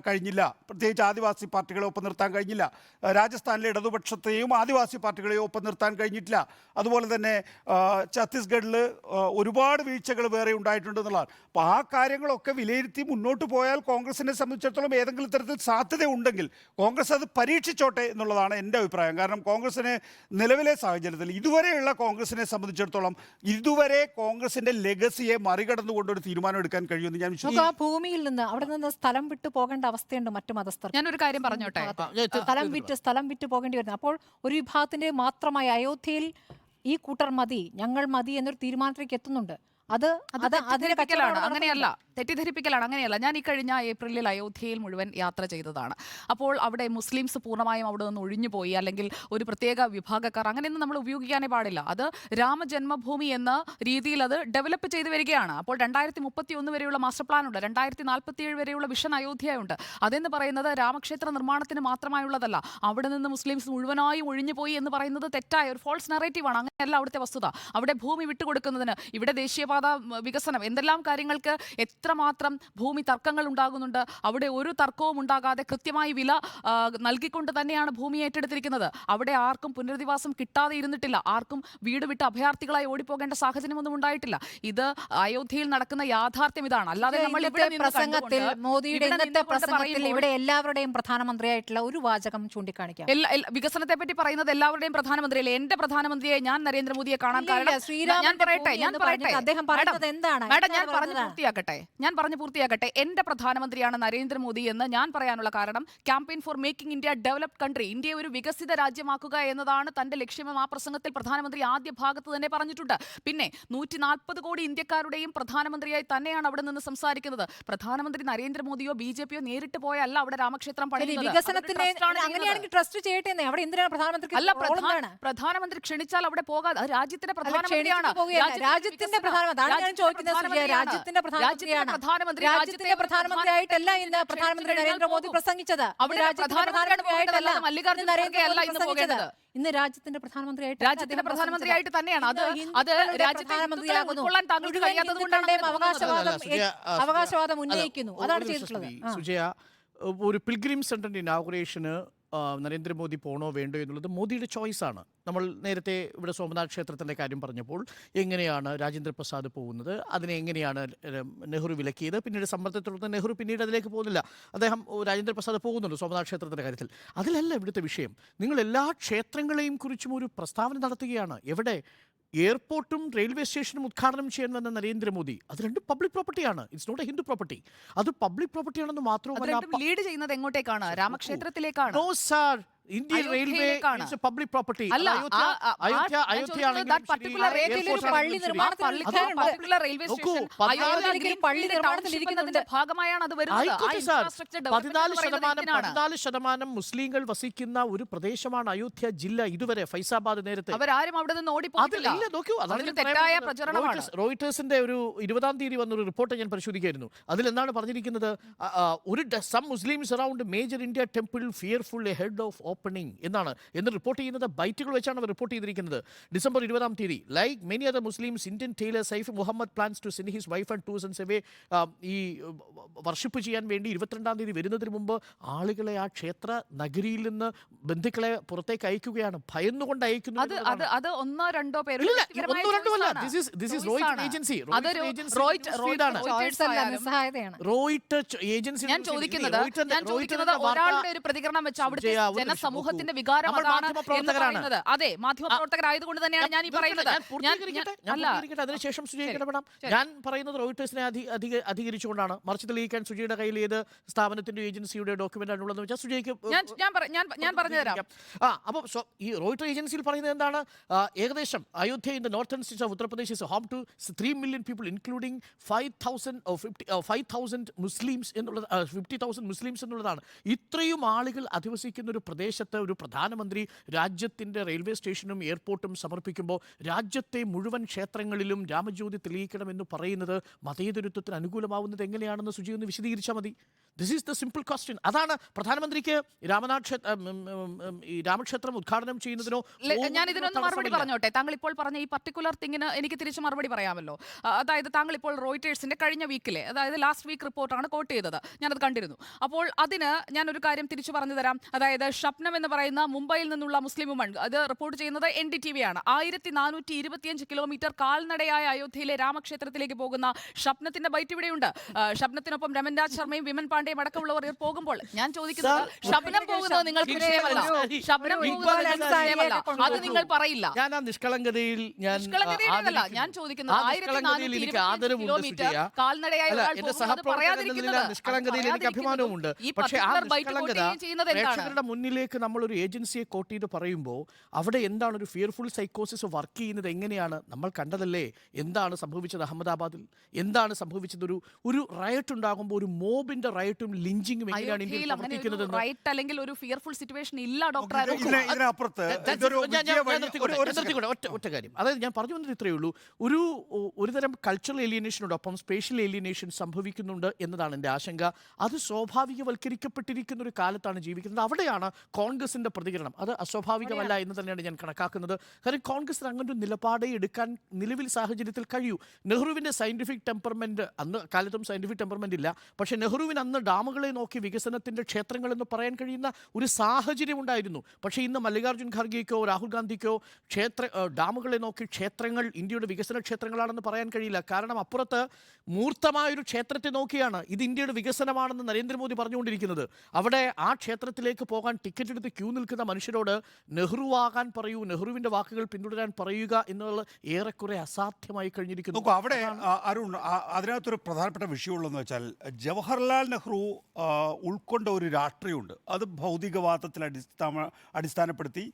കഴിഞ്ഞില്ല, പ്രത്യേകിച്ച് ആദിവാസി പാർട്ടികളെ ഒപ്പം നിർത്താൻ കഴിഞ്ഞില്ല. രാജസ്ഥാനിലെ ഇടതുപക്ഷത്തെയും ആദിവാസി പാർട്ടികളെയും ഒപ്പം നിർത്താൻ കഴിഞ്ഞിട്ടില്ല. അതുപോലെ തന്നെ ഛത്തീസ്ഗഡിൽ ഒരുപാട് വീഴ്ചകൾ വേറെ ഉണ്ടായിട്ടുണ്ട് എന്നുള്ളതാണ്. അപ്പോൾ ആ കാര്യങ്ങളൊക്കെ വിലയിരുത്തി മുന്നോട്ട് പോയാൽ കോൺഗ്രസിനെ സംബന്ധിച്ചിടത്തോളം ഏതെങ്കിലും തരത്തിൽ സാധ്യതയുണ്ടെങ്കിൽ കോൺഗ്രസ് അത് പരീക്ഷിച്ചോട്ടെ എന്നുള്ളതാണ് എൻ്റെ അഭിപ്രായം. കാരണം കോൺഗ്രസിന് നിലവിലെ സാഹചര്യത്തിൽ ഇതുവരെയുള്ള കോൺഗ്രസിനെ സംബന്ധിച്ചിടത്തോളം ഇതുവരെ കോൺഗ്രസിൻ്റെ ലെഗസിയെ മറികടന്നുകൊണ്ട് തീരുമാനം എടുക്കാൻ കഴിയുമെന്ന് ഞാൻ വിശ്വസിക്കുന്നു. ആ ഭൂമിയിൽ നിന്ന് അവിടെ നിന്ന് സ്ഥലം വിട്ടു പോകേണ്ട അവസ്ഥയുണ്ട് മറ്റു മതസ്ഥർ. ഞാനൊരു കാര്യം പറഞ്ഞോട്ടെ, സ്ഥലം വിറ്റ് പോകേണ്ടി വരുന്നത്. അപ്പോൾ ഒരു വിഭാഗത്തിന്റെ മാത്രമായി അയോധ്യയിൽ ഈ കൂട്ടർ മതി, ഞങ്ങൾ മതി എന്നൊരു തീരുമാനത്തിലേക്ക് എത്തുന്നുണ്ട്. തെറ്റിദ്ധരിപ്പിക്കലാണ്, അങ്ങനെയല്ല. അങ്ങനെയല്ല. ഞാൻ ഈ കഴിഞ്ഞ ഏപ്രിലിൽ അയോധ്യയിൽ മുഴുവൻ യാത്ര ചെയ്തതാണ്. അപ്പോൾ അവിടെ മുസ്ലിംസ് പൂർണ്ണമായും അവിടെ നിന്ന് ഒഴിഞ്ഞു പോയി, അല്ലെങ്കിൽ ഒരു പ്രത്യേക വിഭാഗക്കാർ അങ്ങനെയൊന്നും നമ്മൾ ഉപയോഗിക്കാനേ പാടില്ല. അത് രാമജന്മഭൂമി എന്ന രീതിയിൽ അത് ഡെവലപ്പ് ചെയ്ത് വരികയാണ്. അപ്പോൾ 2031 വരെയുള്ള മാസ്റ്റർ പ്ലാൻ ഉണ്ട്, 2047 വരെയുള്ള വിഷൻ അയോധ്യയുണ്ട്. അതെന്ന് പറയുന്നത് രാമക്ഷേത്ര നിർമ്മാണത്തിന് മാത്രമായുള്ളതല്ല. അവിടെ നിന്ന് മുസ്ലിംസ് മുഴുവനായും ഒഴിഞ്ഞു പോയി എന്ന് പറയുന്നത് തെറ്റായ ഒരു ഫോൾസ് നറേറ്റീവാണ്. അങ്ങനെയല്ല അവിടുത്തെ വസ്തുത. അവിടെ ഭൂമി വിട്ടുകൊടുക്കുന്നതിന്, ഇവിടെ ദേശീയപാത വികസനം, എന്തെല്ലാം കാര്യങ്ങൾക്ക് എത്രമാത്രം ഭൂമി തർക്കങ്ങൾ ഉണ്ടാകുന്നുണ്ട്. അവിടെ ഒരു തർക്കവും ഉണ്ടാകാതെ കൃത്യമായി വില നൽകിക്കൊണ്ട് തന്നെയാണ് ഭൂമി ഏറ്റെടുത്തിരിക്കുന്നത്. അവിടെ ആർക്കും പുനരധിവാസം കിട്ടാതെ ഇരുന്നിട്ടില്ല, ആർക്കും വീട് വിട്ട് അഭയാർത്ഥികളായി ഓടിപ്പോകേണ്ട സാഹചര്യമൊന്നും ഉണ്ടായിട്ടില്ല. ഇത് അയോധ്യയിൽ നടക്കുന്ന യാഥാർത്ഥ്യം ഇതാണ്. അല്ലാതെ നമ്മൾ പ്രസംഗത്തിൽ മോദിയുടെ ഇന്നത്തെ പ്രസംഗത്തിൽ ഇവിടെ എല്ലാവരുടെയും പ്രധാനമന്ത്രിയായിട്ടുള്ള ഒരു വാചകം ചൂണ്ടിക്കാണിക്കാം. വികസനത്തെ പറ്റി പറയുന്നത് എല്ലാവരുടെയും പ്രധാനമന്ത്രിയല്ലേ? എന്റെ പ്രധാനമന്ത്രിയെ ഞാൻ നരേന്ദ്രമോദിയെ കാണാൻ കാരണം ഞാൻ പറയട്ടെ അദ്ദേഹം പറയുന്നത് എന്താണ്? മാഡം, ഞാൻ പറഞ്ഞു പൂർത്തിയാക്കട്ടെ. എന്റെ പ്രധാനമന്ത്രിയാണ് നരേന്ദ്രമോദി എന്ന് ഞാൻ പറയാനുള്ള കാരണം campaign for making India developed country, ഇന്ത്യയെ ഒരു വികസിത രാജ്യമാക്കുക എന്നതാണ് തന്റെ ലക്ഷ്യമെന്ന് ആ പ്രസംഗത്തിൽ പ്രധാനമന്ത്രി ആദ്യ ഭാഗത്ത് തന്നെ പറഞ്ഞിട്ടുണ്ട്. പിന്നെ 140 കോടി ഇന്ത്യക്കാരുടെയും പ്രധാനമന്ത്രിയായി തന്നെയാണ് അവിടെ നിന്ന് സംസാരിക്കുന്നത്. പ്രധാനമന്ത്രി നരേന്ദ്രമോദിയോ BJPയോ നേരിട്ട് പോയല്ല അവിടെ രാമക്ഷേത്രം പണിയുന്നത്. അങ്ങനെയാണെങ്കിൽ ട്രസ്റ്റ് ചെയ്യട്ടെ. അവിടെ എന്തിനാണ് പ്രധാനമന്ത്രി? അല്ല, പ്രധാനമന്ത്രി ക്ഷണിച്ചാൽ അവിടെ പോകാതെ രാജ്യത്തിന്റെ പ്രധാനമന്ത്രിയാണ്. രാജ്യത്തിന്റെ പ്രധാനമന്ത്രിയായിട്ടല്ല ഇന്ന് പ്രധാനമന്ത്രി നരേന്ദ്രമോദി പ്രസംഗിച്ചത്. ഇന്ന് രാജ്യത്തിന്റെ പ്രധാനമന്ത്രിയായിട്ട് തന്നെയാണ്. അവകാശവാദം ഉന്നയിക്കുന്നു. അതാണ് ചെയ്തിട്ടുള്ളത്. സുജയ, ഒരു പിൽഗ്രിം സെന്ററിന്റെ ഇനാഗുറേഷന് നരേന്ദ്രമോദി പോണോ വേണ്ടോ എന്നുള്ളത് മോദിയുടെ ചോയ്സാണ്. നമ്മൾ നേരത്തെ ഇവിടെ സോമനാഥ് ക്ഷേത്രത്തിൻ്റെ കാര്യം പറഞ്ഞപ്പോൾ എങ്ങനെയാണ് രാജേന്ദ്ര പ്രസാദ് പോകുന്നത്, അതിനെ എങ്ങനെയാണ് നെഹ്റു വിലക്കിയത്, പിന്നീട് സമ്മർദ്ദത്തോടെ നെഹ്റു പിന്നീട് അതിലേക്ക് പോകുന്നില്ല, അദ്ദേഹം രാജേന്ദ്ര പ്രസാദ് പോകുന്നുണ്ട് സോമനാഥ് ക്ഷേത്രത്തിൻ്റെ കാര്യത്തിൽ. അതിലല്ല ഇവിടുത്തെ വിഷയം. നിങ്ങൾ എല്ലാ ക്ഷേത്രങ്ങളെയും കുറിച്ചും ഒരു പ്രസ്താവന നടത്തുകയാണ്. എവിടെ? എയർപോർട്ടും റെയിൽവേ സ്റ്റേഷനും ഉദ്ഘാടനം ചെയ്യാൻ വന്ന നരേന്ദ്രമോദി. അത് രണ്ടും പബ്ലിക് പ്രോപ്പർട്ടിയാണ്. It's not a Hindu property. അത് പബ്ലിക് പ്രോപ്പർട്ടിയാണെന്ന് മാത്രമല്ല, ലീഡ് ചെയ്യുന്നത് എങ്ങോട്ടേക്കാണ്? രാമക്ഷേത്രത്തിലേക്കാണ്. No sir, Indian railway is a public property. ഭാഗമായാണ് അത് വരുന്നത്. 14% മുസ്ലിങ്ങൾ വസിക്കുന്ന ഒരു പ്രദേശമാണ് അയോധ്യ ജില്ല. ഇതുവരെ ഫൈസാബാദ് നേരത്തെ അവരാരും അവിടെ നിന്ന് ഓടിപ്പോയിട്ടില്ല. റോയിട്ടേഴ്സിന്റെ ഒരു 20-ാം തീയതി വന്നൊരു റിപ്പോർട്ട് ഞാൻ പരിശോധിക്കായിരുന്നു. അതിലെന്താണ് പറഞ്ഞിരിക്കുന്നത്? Some Muslims around major India temple fearful a head of opening എന്ന് റിപ്പോർട്ട് ചെയ്യുന്നത് ബൈറ്റുകൾ വെച്ചാണ് അവർ റിപ്പോർട്ട് ചെയ്തിരിക്കുന്നത്. ഡിസംബർ 20-ാം തീയതി, like many other Muslims, Indian tailor Saif Muhammad plans to send his wife and 2 sons away. ഈ വർഷിപ്പ് ചെയ്യാൻ വേണ്ടി 22-ാം തീയതി വരുന്നതിന് മുമ്പ് ആളുകളെ ആ ക്ഷേത്ര നഗരിയിൽ നിന്ന് ബന്ധുക്കളെ പുറത്തേക്ക് അയക്കുകയാണ്. ഭയന്നുകൊണ്ട് അയക്കുന്നു. അത് 1-2 പേര് ഞാൻ ചോദിക്കുന്നത് ഒരാളുടെ ഒരു പ്രതികരണം വെച്ച് അവിടുത്തെ സമൂഹത്തിന്റെ വികാരം നമ്മൾ അതാണ് എന്ന് മാധ്യമപ്രവർത്തകരാണ്. പറയുന്നത്. അതെ, മാധ്യമപ്രവർത്തകരായതുകൊണ്ട് തന്നെയാണ് ഞാൻ ഈ പറയുന്നത്. അതിനുശേഷം സുജയ്ക്ക് ഇടപെടാം. ഞാൻ പറയുന്നത് റോയിട്ടേഴ്സിനെ അധികരിച്ചുകൊണ്ടാണ്. മറിച്ച് തെളിയിക്കാൻ സുജയുടെ കയ്യിൽ ഏത് സ്ഥാപനത്തിന്റെ ഏജൻസിയുടെ ഡോക്യുമെന്റ് ആണുള്ളതെന്ന് വെച്ചാൽ സുജയ്ക്ക് ഞാൻ പറഞ്ഞുതരാം. അപ്പോൾ ഈ റോയിട്ടർ ഏജൻസിയിൽ പറയുന്നത് എന്താണ്? ഏകദേശം Ayodhya in the northern states of Uttar Pradesh is home to 3 million people, including 5,000 Muslims എന്നുള്ളത് 50,000 മുസ്ലിംസ് എന്നുള്ളതാണ്. ഇത്രയും ആളുകൾ അധിവസിക്കുന്ന ഒരു പ്രദേശത്ത് ഒരു പ്രധാനമന്ത്രി രാജ്യത്തിൻ്റെ റെയിൽവേ സ്റ്റേഷനും എയർപോർട്ടും സമർപ്പിക്കുമ്പോൾ രാജ്യത്തെ മുഴുവൻ ക്ഷേത്രങ്ങളിലും രാമജ്യോതി തെളിയിക്കണമെന്ന് പറയുന്നത് മതേതരത്വത്തിന് അനുകൂലമാവുന്നത് എങ്ങനെയാണെന്ന് സുജി ഒന്ന് വിശദീകരിച്ചാൽ മതി. This is the simple question. അതാണ് പ്രധാനമന്ത്രിക്ക് ഈ രാമക്ഷേത്രം ഉദ്ഘാടനം ചെയ്യുന്നതിനോ ഞാൻ ഇതിനൊന്ന് മറുപടി പറഞ്ഞോട്ടെ. താങ്കൾ ഇപ്പോൾ പറഞ്ഞ ഈ പർട്ടിക്കുലർ തിങ്ങിന് എനിക്ക് തിരിച്ച് മറുപടി പറയാമല്ലോ. അതായത് താങ്കൾ ഇപ്പോൾ റോയിട്ടേഴ്സിന്റെ കഴിഞ്ഞ വീക്കിലെ, അതായത് ലാസ്റ്റ് വീക്ക് റിപ്പോർട്ടാണ് കോട്ട് ചെയ്തത്, ഞാനത് കണ്ടിരുന്നു. അപ്പോൾ അതിന് ഞാനൊരു കാര്യം തിരിച്ചു പറഞ്ഞു തരാം. അതായത് ഷപ്നം എന്ന് പറയുന്ന മുംബൈയിൽ നിന്നുള്ള മുസ്ലിം വുമൺ, അത് റിപ്പോർട്ട് ചെയ്യുന്നത് NDTV ആണ്. 1425 കിലോമീറ്റർ കാൽനടയായ അയോധ്യയിലെ രാമക്ഷേത്രത്തിലേക്ക് പോകുന്ന ഷപ്നത്തിന്റെ ബൈറ്റ് ഇവിടെയുണ്ട്. ഷപ്നത്തിനൊപ്പം രമൻ രാജ് ശർമ്മയും വിമൻ പാണ്ഡെയും അടക്കമുള്ളവർ പോകുമ്പോൾ ഞാൻ ചോദിക്കുന്നത്, ഷപ്നം പോകുന്നത് നിങ്ങൾക്ക് വിഷയമല്ല, ഷപ്നം പോകുന്നത് നിങ്ങൾക്ക് വിഷയമല്ല, അത് നിങ്ങൾ പറയില്ല. ഞാൻ ആ നിഷ്കളങ്കതയിൽ ഞാൻ ചോദിക്കുന്നത് 1425 കിലോമീറ്റർ കാൽനടയായ നിഷ്കളങ്കതയിൽ എനിക്ക് അഭിമാനവുമുണ്ട്. പക്ഷേ ആ നിഷ്കളങ്കത പ്രേക്ഷകരുടെ മുന്നിലേക്ക് നമ്മളൊരു ഏജൻസിയെ കോട്ട് ചെയ്ത് പറയുമ്പോൾ അവിടെ എന്താണ് ഒരു ഫിയർഫുൾ സൈക്കോസിസ് വർക്ക് ചെയ്യുന്നത് എങ്ങനെയാണ് നമ്മൾ കണ്ടതല്ലേ? എന്താണ് സംഭവിച്ചത് അഹമ്മദാബാദിൽ? എന്താണ് സംഭവിച്ചത്? ഒരു റയറ്റ് ഉണ്ടാകുമ്പോൾ ഒരു മോബിന്റെ റയറ്റും ലിഞ്ചിങ്ങും എങ്ങനെയാണ് ഇന്ത്യയിൽ പ്രവർത്തിക്കുന്നത്? റൈറ്റ് അല്ലെങ്കിൽ ഒരു ഫിയർഫുൾ സിറ്റുവേഷൻ ഇല്ല ഡോക്ടർ. ഒറ്റ കാര്യം, അതായത് ഞാൻ പറഞ്ഞു വന്നത് ഇത്രയേ ഉള്ളൂ. ഒരുതരം കൾച്ചറൽ ഏലിയനേഷനോടൊപ്പം സ്പേഷ്യൽ ഏലിയനേഷൻ സംഭവിക്കുന്നുണ്ട് എന്നതാണ് എൻ്റെ ആശങ്ക. അത് സ്വാഭാവികവൽക്കരിക്കപ്പെട്ടിരിക്കുന്ന ഒരു കാലത്താണ് ജീവിക്കുന്നത്. അവിടെയാണ് കോൺഗ്രസിന്റെ പ്രതികരണം. അത് അസ്വാഭാവികമല്ല എന്ന് തന്നെയാണ് ഞാൻ കണക്കാക്കുന്നത്. കാരണം കോൺഗ്രസിന് അങ്ങനെ ഒരു നിലപാടേ എടുക്കാൻ നിലവിൽ സാഹചര്യത്തിൽ കഴിയൂ. നെഹ്റുവിൻ്റെ സയന്റിഫിക് ടെമ്പർമെന്റ്, അന്ന് കാലത്തും സയന്റിഫിക് ടെമ്പർമെന്റ് ഇല്ല, പക്ഷേ നെഹ്റുവിന് അന്ന് ഡാമുകളെ നോക്കി വികസനത്തിന്റെ ക്ഷേത്രങ്ങൾ എന്ന് പറയാൻ കഴിയുന്ന ഒരു സാഹചര്യം ഉണ്ടായിരുന്നു. പക്ഷേ ഇന്ന് മല്ലികാർജ്ജുൻ ഖാർഗെക്കോ രാഹുൽ ഗാന്ധിക്കോ ഡാമുകളെ നോക്കി ക്ഷേത്രങ്ങൾ ഇന്ത്യയുടെ വികസന ക്ഷേത്രങ്ങളാണെന്ന് പറയാൻ കഴിയില്ല. കാരണം അപ്പുറത്ത് മൂർത്തമായൊരു ക്ഷേത്രത്തെ നോക്കിയാണ് ഇത് ഇന്ത്യയുടെ വികസനമാണെന്ന് നരേന്ദ്രമോദി പറഞ്ഞുകൊണ്ടിരിക്കുന്നത്. അവിടെ ആ ക്ഷേത്രത്തിലേക്ക് പോകാൻ ടിക്കറ്റ് എടുത്ത് ക്യൂ നിൽക്കുന്ന മനുഷ്യരോട് നെഹ്റു ആകാൻ പറയൂ, നെഹ്റുവിന്റെ വാക്കുകൾ പിന്തുടരാൻ പറയുക എന്നുള്ളത് ഏറെക്കുറെ അസാധ്യമായി കഴിഞ്ഞിരിക്കുന്നു. അവിടെ അരുൺ, അതിനകത്തൊരു പ്രധാനപ്പെട്ട വിഷയമുള്ളതെന്ന് വെച്ചാൽ ജവഹർലാൽ നെഹ്റു ഉൾക്കൊണ്ട ഒരു രാഷ്ട്രീയമുണ്ട്. അത് ഭൗതികവാദത്തിൽ അടിസ്ഥാനപ്പെടുത്തി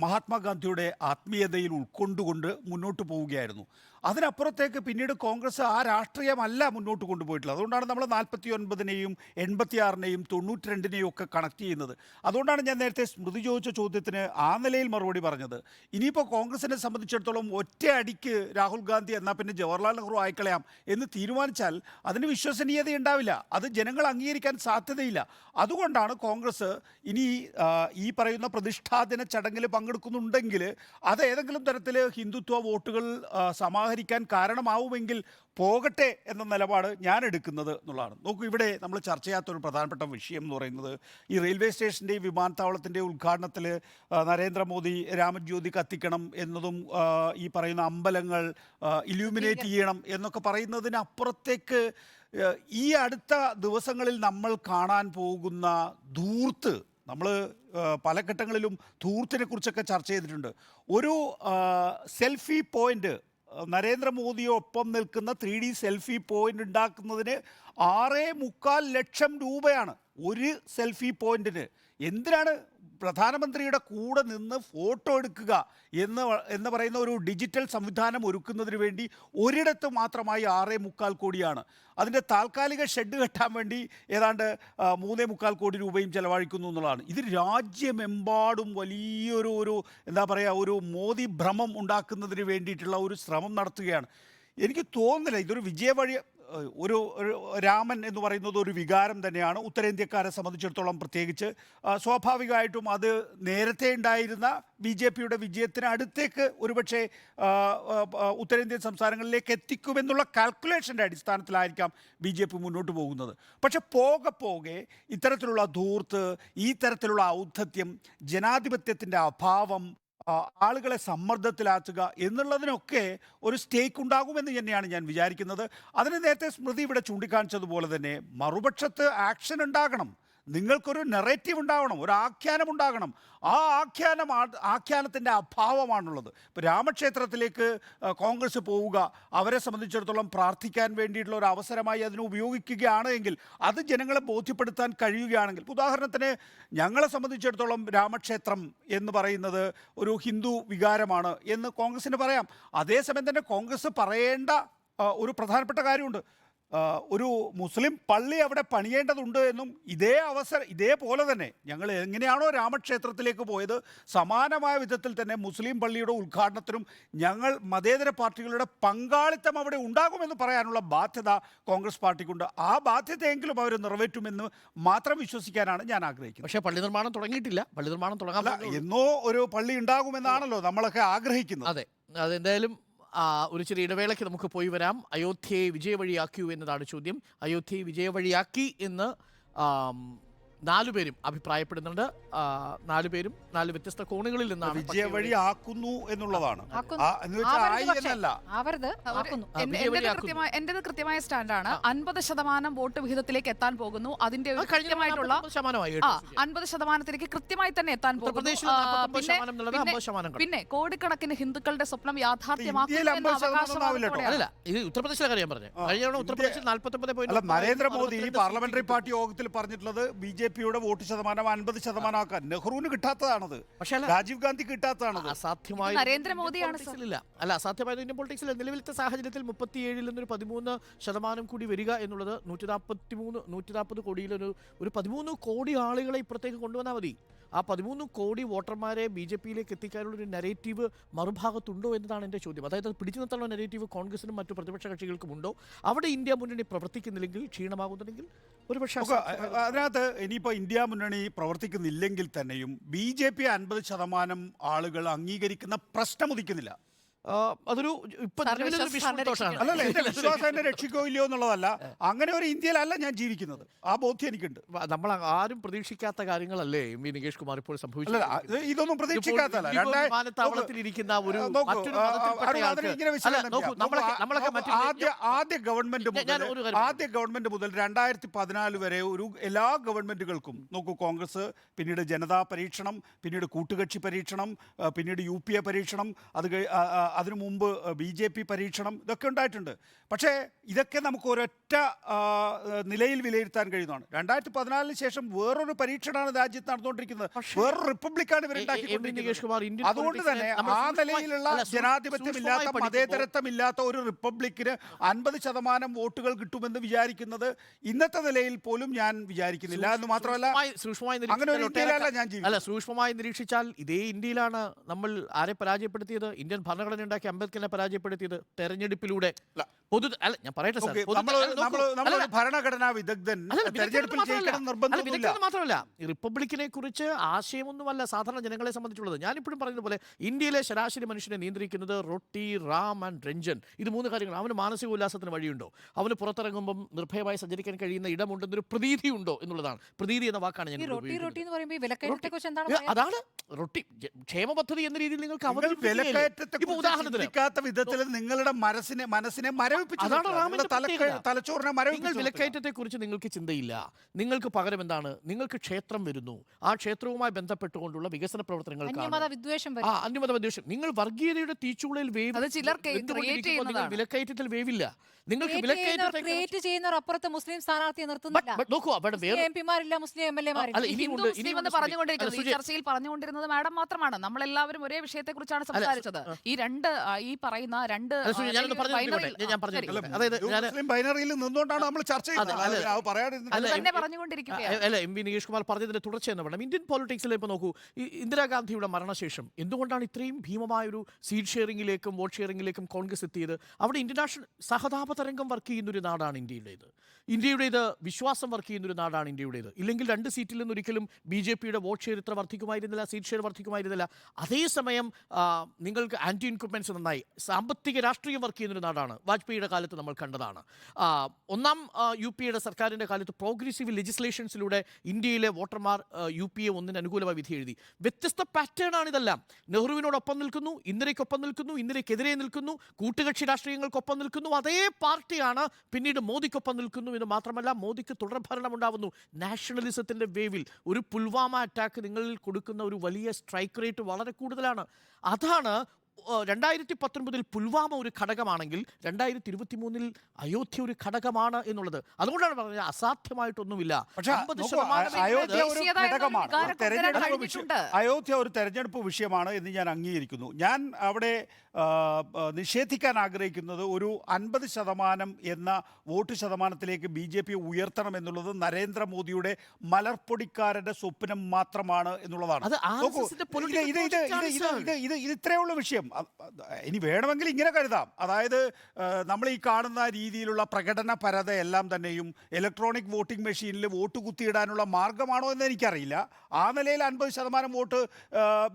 മഹാത്മാഗാന്ധിയുടെ ആത്മീയതയിൽ ഉൾക്കൊണ്ടുകൊണ്ട് മുന്നോട്ട് പോവുകയായിരുന്നു. അതിനപ്പുറത്തേക്ക് പിന്നീട് കോൺഗ്രസ് ആ രാഷ്ട്രീയമല്ല മുന്നോട്ട് കൊണ്ടുപോയിട്ടുള്ളത്. അതുകൊണ്ടാണ് നമ്മൾ 49നെയും 86നെയും 92നെയും ഒക്കെ കണക്ട് ചെയ്യുന്നത്. അതുകൊണ്ടാണ് ഞാൻ നേരത്തെ സ്മൃതി ചോദിച്ച ചോദ്യത്തിന് ആ നിലയിൽ മറുപടി പറഞ്ഞത്. ഇനിയിപ്പോൾ കോൺഗ്രസിനെ സംബന്ധിച്ചിടത്തോളം ഒറ്റ അടിക്ക് രാഹുൽ ഗാന്ധി എന്നാൽ പിന്നെ ജവഹർലാൽ നെഹ്റു ആയിക്കളയാം എന്ന് തീരുമാനിച്ചാൽ അതിന് വിശ്വസനീയത ഉണ്ടാവില്ല, അത് ജനങ്ങൾ അംഗീകരിക്കാൻ സാധ്യതയില്ല. അതുകൊണ്ടാണ് കോൺഗ്രസ് ഇനി ഈ പറയുന്ന പ്രതിഷ്ഠാദിന ചടങ്ങിൽ പങ്കെടുക്കുന്നുണ്ടെങ്കിൽ അത് ഏതെങ്കിലും തരത്തിൽ ഹിന്ദുത്വ വോട്ടുകൾ സമാഹരിക്കാൻ കാരണമാവുമെങ്കിൽ പോകട്ടെ എന്ന നിലപാട് ഞാൻ എടുക്കുന്നത് എന്നുള്ളതാണ്. നോക്കൂ, ഇവിടെ നമ്മൾ ചർച്ച ചെയ്യാത്തൊരു പ്രധാനപ്പെട്ട വിഷയം എന്ന് പറയുന്നത് ഈ റെയിൽവേ സ്റ്റേഷൻ്റെയും വിമാനത്താവളത്തിൻ്റെയും ഉദ്ഘാടനത്തിൽ നരേന്ദ്രമോദി രാമജ്യോതി കത്തിക്കണം എന്നതും ഈ പറയുന്ന അമ്പലങ്ങൾ ഇല്യൂമിനേറ്റ് ചെയ്യണം എന്നൊക്കെ പറയുന്നതിനപ്പുറത്തേക്ക് ഈ അടുത്ത ദിവസങ്ങളിൽ നമ്മൾ കാണാൻ പോകുന്ന ധൂർത്ത്, നമ്മൾ പല ഘട്ടങ്ങളിലും ധൂർത്തിനെ കുറിച്ചൊക്കെ ചർച്ച ചെയ്തിട്ടുണ്ട്. ഒരു സെൽഫി പോയിന്റ്, നരേന്ദ്രമോദിയൊപ്പം നിൽക്കുന്ന 3D സെൽഫി പോയിന്റ് ഉണ്ടാക്കുന്നതിന് 6.25 ലക്ഷം രൂപയാണ് ഒരു സെൽഫി പോയിന്റിന്. എന്തിനാണ് പ്രധാനമന്ത്രിയുടെ കൂടെ നിന്ന് ഫോട്ടോ എടുക്കുക എന്ന് പറയുന്ന ഒരു ഡിജിറ്റൽ സംവിധാനം ഒരുക്കുന്നതിന് വേണ്ടി ഒരിടത്ത് മാത്രമായി 6.25 കോടിയാണ്. അതിൻ്റെ താൽക്കാലിക ഷെഡ് കെട്ടാൻ വേണ്ടി ഏതാണ്ട് 3.25 കോടി രൂപയും ചെലവഴിക്കുന്നു എന്നുള്ളതാണ്. ഇത് രാജ്യമെമ്പാടും വലിയൊരു എന്താ പറയുക, ഒരു മോദി ഭ്രമം ഉണ്ടാക്കുന്നതിന് വേണ്ടിയിട്ടുള്ള ഒരു ശ്രമം നടത്തുകയാണ്. എനിക്ക് തോന്നുന്നില്ല ഇതൊരു വിജയവഴി. ഒരു രാമൻ എന്ന് പറയുന്നത് ഒരു വികാരം തന്നെയാണ് ഉത്തരേന്ത്യക്കാരെ സംബന്ധിച്ചിടത്തോളം. പ്രത്യേകിച്ച് സ്വാഭാവികമായിട്ടും അത് നേരത്തെ ഉണ്ടായിരുന്ന BJPയുടെ വിജയത്തിന് അടുത്തേക്ക് ഒരുപക്ഷെ ഉത്തരേന്ത്യൻ സംസ്ഥാനങ്ങളിലേക്ക് എത്തിക്കുമെന്നുള്ള കാൽക്കുലേഷൻ്റെ അടിസ്ഥാനത്തിലായിരിക്കാം BJP മുന്നോട്ട് പോകുന്നത്. പക്ഷെ പോകെ ഇത്തരത്തിലുള്ള ധൂർത്ത്, ഈ തരത്തിലുള്ള ഔദ്ധത്യം, ജനാധിപത്യത്തിൻ്റെ അഭാവം, ആളുകളെ സമ്മർദ്ദത്തിലാക്കുക എന്നുള്ളതിനൊക്കെ ഒരു സ്റ്റേക്ക് ഉണ്ടാകുമെന്ന് തന്നെയാണ് ഞാൻ വിചാരിക്കുന്നത്. അതിന് നേരത്തെ സ്മൃതി ഇവിടെ ചൂണ്ടിക്കാണിച്ചതുപോലെ തന്നെ മറുപക്ഷത്ത് ആക്ഷൻ ഉണ്ടാകണം. നിങ്ങൾക്കൊരു നെറേറ്റീവ് ഉണ്ടാവണം, ഒരു ആഖ്യാനം ഉണ്ടാകണം. ആ ആഖ്യാനത്തിൻ്റെ അഭാവമാണുള്ളത്. ഇപ്പോൾ രാമക്ഷേത്രത്തിലേക്ക് കോൺഗ്രസ് പോവുക, അവരെ സംബന്ധിച്ചിടത്തോളം പ്രാർത്ഥിക്കാൻ വേണ്ടിയിട്ടുള്ള ഒരു അവസരമായി അതിനെ ഉപയോഗിക്കുകയാണ് എങ്കിൽ, അത് ജനങ്ങളെ ബോധ്യപ്പെടുത്താൻ കഴിയുകയാണെങ്കിൽ, ഉദാഹരണത്തിന് ഞങ്ങളെ സംബന്ധിച്ചിടത്തോളം രാമക്ഷേത്രം എന്ന് പറയുന്നത് ഒരു ഹിന്ദു വികാരമാണ് എന്ന് കോൺഗ്രസിന് പറയാം. അതേസമയം തന്നെ കോൺഗ്രസ് പറയേണ്ട ഒരു പ്രധാനപ്പെട്ട കാര്യമുണ്ട്. ഒരു മുസ്ലിം പള്ളി അവിടെ പണിയേണ്ടതുണ്ട് എന്നും ഇതേപോലെ തന്നെ ഞങ്ങൾ എങ്ങനെയാണോ രാമക്ഷേത്രത്തിലേക്ക് പോയത്, സമാനമായ വിധത്തിൽ തന്നെ മുസ്ലിം പള്ളിയുടെ ഉദ്ഘാടനത്തിനും ഞങ്ങൾ മതേതര പാർട്ടികളുടെ പങ്കാളിത്തം അവിടെ ഉണ്ടാകുമെന്ന് പറയാനുള്ള ബാധ്യത കോൺഗ്രസ് പാർട്ടിക്കുണ്ട്. ആ ബാധ്യതയെങ്കിലും അവർ നിറവേറ്റുമെന്ന് മാത്രം വിശ്വസിക്കാനാണ് ഞാൻ ആഗ്രഹിക്കുന്നത്. പക്ഷേ പള്ളി നിർമ്മാണം തുടങ്ങിയിട്ടില്ല. പള്ളി നിർമ്മാണം തുടങ്ങാൻ എന്നോ ഒരു പള്ളി ഉണ്ടാകുമെന്നാണല്ലോ നമ്മളൊക്കെ ആഗ്രഹിക്കുന്നത്. അതെ, അതെന്തായാലും ഒരു ചെറിയ ഇടവേളയ്ക്ക് നമുക്ക് പോയി വരാം. അയോധ്യയെ വിജയവഴിയാക്കിയോ എന്നതാണ് ചോദ്യം. അയോധ്യയെ വിജയവഴിയാക്കി എന്ന് 4 പേരും അഭിപ്രായപ്പെടുന്നുണ്ട്. 4 പേരും 4 വ്യത്യസ്ത കോണുകളിൽ നിന്നാണ് വിജയവഴി ആക്കുന്നു എന്നുള്ളതാണ്. എന്റേത് കൃത്യമായ സ്റ്റാൻഡാണ്. 50% വോട്ട് വിഹിതത്തിലേക്ക് എത്താൻ പോകുന്നു. അതിന്റെ ഒരു കൃത്യമായിട്ടുള്ള 50%ത്തിലേക്ക് കൃത്യമായി തന്നെ എത്താൻ പോകുന്നു. പിന്നെ കോടിക്കണക്കിന് ഹിന്ദുക്കളുടെ സ്വപ്നം യാഥാർത്ഥ്യമാക്കുക. അല്ല, ഇത് ഉത്തർപ്രദേശിലെ കാര്യം പറഞ്ഞു. കഴിഞ്ഞ ഉത്തർപ്രദേശിൽ 49. നരേന്ദ്രമോദി പാർലമെന്ററി പാർട്ടി യോഗത്തിൽ പറഞ്ഞിട്ടുള്ളത് ബിജെപിയുടെ വോട്ട് ശതമാനം 50% ആക്കാൻ. നെഹ്റുവിന് കിട്ടാത്തതാണത്, പക്ഷേ രാജീവ് ഗാന്ധി കിട്ടാത്തതാണത്. അസാധ്യമായ നരേന്ദ്രമോദിയാണ് അല്ല, അസാധ്യമായ ഇന്ത്യൻ പൊളിറ്റിക്സിൽ നിലവിലത്തെ സാഹചര്യത്തിൽ 37-ൽ നിന്നൊരു 13% കൂടി വരിക എന്നുള്ളത് 140 കോടിയിലൊരു 13 കോടി ആളുകളെ ഇപ്പുറത്തേക്ക് കൊണ്ടുവന്നാൽ മതി. ആ 13 കോടി വോട്ടർമാരെ BJP-യിലേക്ക് എത്തിക്കാനുള്ളൊരു നെറേറ്റീവ് മറുഭാഗത്തുണ്ടോ എന്നതാണ് എൻ്റെ ചോദ്യം. അതായത് പിടിച്ചു നിർത്താനുള്ള നെറേറ്റീവ് കോൺഗ്രസിനും മറ്റു പ്രതിപക്ഷ കക്ഷികൾക്കും ഉണ്ടോ? അവിടെ ഇന്ത്യ മുന്നണി പ്രവർത്തിക്കുന്നില്ലെങ്കിൽ, ക്ഷീണമാകുന്നുണ്ടെങ്കിൽ ഒരുപക്ഷെ അതിനകത്ത് ഇനിയിപ്പോൾ ഇന്ത്യ മുന്നണി പ്രവർത്തിക്കുന്നില്ലെങ്കിൽ തന്നെയും BJP 50% ആളുകൾ അംഗീകരിക്കുന്ന പ്രശ്നം ഉദിക്കുന്നില്ല. അതൊരു അല്ലല്ല, എന്റെ വിശ്വാസം എന്നെ രക്ഷിക്കോ ഇല്ലയോ എന്നുള്ളതല്ല. അങ്ങനെ ഒരു ഇന്ത്യയിലല്ല ഞാൻ ജീവിക്കുന്നത്. ആ ബോധ്യം എനിക്കുണ്ട്. നമ്മൾ ആരും പ്രതീക്ഷിക്കാത്ത കാര്യങ്ങളല്ലേ നികേഷ് കുമാർ ഇപ്പോൾ സംഭവിച്ചത്? ഇതൊന്നും പ്രതീക്ഷിക്കാത്തല്ല. ആദ്യ ഗവൺമെന്റ് മുതൽ 2014 വരെ എല്ലാ ഗവൺമെന്റുകൾക്കും നോക്കൂ, കോൺഗ്രസ്, പിന്നീട് ജനതാ പരീക്ഷണം, പിന്നീട് കൂട്ടുകക്ഷി പരീക്ഷണം, പിന്നീട് UPA പരീക്ഷണം, അതിനു മുമ്പ് BJP പരീക്ഷണം, ഇതൊക്കെ ഉണ്ടായിട്ടുണ്ട്. പക്ഷേ ഇതൊക്കെ നമുക്ക് ഒരൊറ്റ നിലയിൽ വിലയിരുത്താൻ കഴിയുന്നതാണ്. 2014 ശേഷം വേറൊരു പരീക്ഷണമാണ് രാജ്യത്ത് നടന്നുകൊണ്ടിരിക്കുന്നത്. വേറൊരു റിപ്പബ്ലിക്കാണ് ഇവരുണ്ടാക്കിക്കൊണ്ടിരിക്കുന്നത്. അതുകൊണ്ട് തന്നെ ആ നിലയിലുള്ള ജനാധിപത്യമില്ലാത്ത, മതേതരത്വമില്ലാത്ത ഒരു റിപ്പബ്ലിക്കിന് 50% വോട്ടുകൾ കിട്ടുമെന്ന് വിചാരിക്കുന്നത് ഇന്നത്തെ നിലയിൽ പോലും ഞാൻ വിചാരിക്കുന്നില്ല. എന്ന് മാത്രമല്ല, അങ്ങനെ ഒരു ഇന്ത്യയിലല്ല ഞാൻ ജീവിക്കുന്നത്. സൂക്ഷ്മമായി നിരീക്ഷിച്ചാൽ ഇതേ ഇന്ത്യയിലാണ് നമ്മൾ ആരെ പരാജയപ്പെടുത്തിയത്? ഇന്ത്യൻ ഭരണഘടന ഉണ്ടാക്കി അംബേദ്കറിനെ പരാജയപ്പെടുത്തിയത് തെരഞ്ഞെടുപ്പിലൂടെ. ഞാൻ പറയട്ടെ സാർ, ഭരണഘടനാ വിദഗ്ധൻ തെരഞ്ഞെടുപ്പിൽ ജയിക്കണം നിർബന്ധമില്ല. മാത്രമല്ല, റിപ്പബ്ലിക്കിനെ കുറിച്ച് ആശയമൊന്നുമല്ല സാധാരണ ജനങ്ങളെ സംബന്ധിച്ചുള്ളത്. ഞാനിപ്പോഴും പറയുന്നതുപോലെ ഇന്ത്യയിലെ ശരാശരി മനുഷ്യനെ നിയന്ത്രിക്കുന്നത് റൊട്ടി, റാം ആൻഡ് രഞ്ജൻ, ഇത് 3 കാര്യങ്ങൾ. അവന് മാനസിക ഉല്ലാസത്തിന് വഴിയുണ്ടോ? അവന് പുറത്തിറങ്ങുമ്പം നിർഭയമായി സഞ്ചരിക്കാൻ കഴിയുന്ന ഇടമുണ്ടെന്നൊരു പ്രതീതി ഉണ്ടോ എന്നുള്ളതാണ്. പ്രതീതി എന്ന വാക്കാണ് ഞാൻ. അതാണ് റൊട്ടി ക്ഷേമ പദ്ധതി എന്ന രീതിയിൽ നിങ്ങൾക്ക് വിധത്തിൽ നിങ്ങളുടെ മനസ്സിനെ തലച്ചോറിനെ മരവിപ്പിച്ചു. വിലക്കയറ്റത്തെ കുറിച്ച് നിങ്ങൾക്ക് ചിന്തയില്ല. നിങ്ങൾക്ക് പകരം എന്താണ്? നിങ്ങൾക്ക് ക്ഷേത്രം വരുന്നു. ആ ക്ഷേത്രവുമായി ബന്ധപ്പെട്ടുകൊണ്ടുള്ള വികസന പ്രവർത്തനങ്ങൾക്ക് അന്യമത വിദ്വേഷം. നിങ്ങൾ വർഗീയതയുടെ തീച്ചുളയിൽ വിലക്കയറ്റത്തിൽ വേവില്ല. നിങ്ങൾക്ക് വിലക്കയറ്റത്തെ മുസ്ലിം സ്ഥാനാർത്ഥിയെ ചർച്ചയിൽ പറഞ്ഞുകൊണ്ടിരുന്നത് മാഡം മാത്രമാണ്. നമ്മളെല്ലാവരും ഒരേ വിഷയത്തെ കുറിച്ചാണ് സംസാരിച്ചത്. ഈ പറയുന്ന രണ്ട് ബൈനറിയിൽ നിന്നുകൊണ്ടാണ് നമ്മൾ ചർച്ച അല്ല, MV നികേഷ് കുമാർ പറഞ്ഞതിന്റെ തുടർച്ച എന്ന് വേണം. ഇന്ത്യൻ പൊളിറ്റിക്സിൽ ഇപ്പോൾ നോക്കൂ, ഇന്ദിരാഗാന്ധിയുടെ മരണശേഷം എന്തുകൊണ്ടാണ് ഇത്രയും ഭീമമായൊരു സീറ്റ് ഷെയറിംഗിലേക്കും വോട്ട് ഷെയറിംഗിലേക്കും കോൺഗ്രസ് എത്തിയത്? അവിടെ ഇന്റർനാഷണൽ സഹതാപ തരംഗം വർക്ക് ചെയ്യുന്നൊരു നാടാണ് ഇന്ത്യയുടേത്. വിശ്വാസം വർക്ക് ചെയ്യുന്നൊരു നാടാണ് ഇന്ത്യയുടേത്. ഇല്ലെങ്കിൽ 2 സീറ്റിൽ നിന്ന് ഒരിക്കലും BJP-യുടെ വോട്ട് ഷെയർ ഇത്ര വർദ്ധിക്കുമായിരുന്നില്ല, സീറ്റ് ഷെയർ വർദ്ധിക്കുമായിരുന്നില്ല. അതേസമയം നിങ്ങൾക്ക് ആന്റി ഇൻകുംബൻസ് നന്നായി, സാമ്പത്തിക രാഷ്ട്രീയം വർക്ക് ചെയ്യുന്നൊരു നാടാണ്. വാജ്പേയി വാജ്പേയിയുടെ കാലത്ത് നമ്മൾ കണ്ടതാണ്. ഒന്നാം യു പി എയുടെ സർക്കാരിൻ്റെ കാലത്ത് പ്രോഗ്രസീവ് ലെജിസ്ലേഷൻസിലൂടെ ഇന്ത്യയിലെ വോട്ടർമാർ യു പി എ ഒന്നിന് അനുകൂലമായി വിധി എഴുതി. വ്യത്യസ്ത പാറ്റേൺ ആണ് ഇതെല്ലാം. നെഹ്റുവിനോടൊപ്പം നിൽക്കുന്നു, ഇന്ദിരയ്ക്കൊപ്പം നിൽക്കുന്നു, ഇന്ദിരയ്ക്കെതിരെ നിൽക്കുന്നു, കൂട്ടുകക്ഷി രാഷ്ട്രീയങ്ങൾക്കൊപ്പം നിൽക്കുന്നു. അതേ പാർട്ടിയാണ് പിന്നീട് മോദിക്കൊപ്പം നിൽക്കുന്നു എന്ന് മാത്രമല്ല, മോദിക്ക് തുടർഭരണം ഉണ്ടാവുന്നു. നാഷണലിസത്തിൻ്റെ വേവിൽ ഒരു പുൽവാമ അറ്റാക്ക് നിങ്ങളിൽ കൊടുക്കുന്ന ഒരു വലിയ സ്ട്രൈക്ക് റേറ്റ് വളരെ കൂടുതലാണ്. അതാണ് 2019 പുൽവാമ ഒരു ഘടകമാണെങ്കിൽ 2023 അയോധ്യ ഒരു ഘടകമാണ് എന്നുള്ളത്. അതുകൊണ്ടാണ് പറഞ്ഞത് അസാധ്യമായിട്ടൊന്നുമില്ല. പക്ഷേ 50% അയോധ്യ ഒരു ദേശീയത ഘടകമാണ്, എന്ന വികാരം തെരഞ്ഞെടുപ്പ് കഴിഞ്ഞിട്ടുണ്ട്. അയോധ്യ ഒരു തെരഞ്ഞെടുപ്പ് വിഷയമാണ് എന്ന് ഞാൻ അംഗീകരിക്കുന്നു. ഞാൻ അവിടെ നിഷേധിക്കാൻ ആഗ്രഹിക്കുന്നത് ഒരു 50% എന്ന വോട്ട് ശതമാനത്തിലേക്ക് BJP ഉയർത്തണം എന്നുള്ളത് നരേന്ദ്രമോദിയുടെ മലർപ്പൊടിക്കാരന്റെ സ്വപ്നം മാത്രമാണ് എന്നുള്ളതാണ്. അത് നോക്കൂ, RSSന്റെ political ഇത് ഇത്രയേ ഉള്ളൂ വിഷയം. ഇനി വേണമെങ്കിൽ ഇങ്ങനെ കരുതാം, അതായത് നമ്മൾ ഈ കാണുന്ന രീതിയിലുള്ള പ്രകടനപരത എല്ലാം തന്നെയും ഇലക്ട്രോണിക് വോട്ടിംഗ് മെഷീനിൽ വോട്ട് കുത്തിയിടാനുള്ള മാർഗമാണോ എന്ന് എനിക്കറിയില്ല. ആ നിലയിൽ 50% വോട്ട്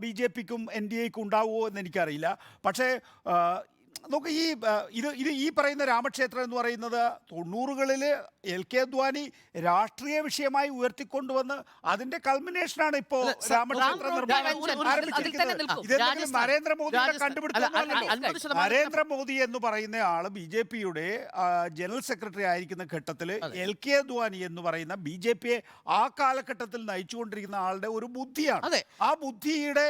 BJPക്കും NDAക്കും ഉണ്ടാവുമോ എന്ന് എനിക്കറിയില്ല. പക്ഷേ നോക്ക്, ഈ പറയുന്ന രാമക്ഷേത്രം എന്ന് പറയുന്നത് 90കളിൽ LK അദ്വാനി രാഷ്ട്രീയ വിഷയമായി ഉയർത്തിക്കൊണ്ടുവന്ന് അതിന്റെ കൾമിനേഷനാണ് ഇപ്പോൾ രാമക്ഷേത്ര നിർമ്മാണം ആരംഭിച്ചിരിക്കുന്നത്. ഇതെന്തെങ്കിലും നരേന്ദ്രമോദിയുടെ കണ്ടുപിടുത്തമല്ലല്ലോ. നരേന്ദ്രമോദി എന്ന് പറയുന്ന ആള് BJPയുടെ ജനറൽ സെക്രട്ടറി ആയിരിക്കുന്ന ഘട്ടത്തിൽ LK അദ്വാനി എന്ന് പറയുന്ന BJPയെ ആ കാലഘട്ടത്തിൽ നയിച്ചുകൊണ്ടിരിക്കുന്ന ആളുടെ ഒരു ബുദ്ധിയാണ്. ആ ബുദ്ധിയുടെ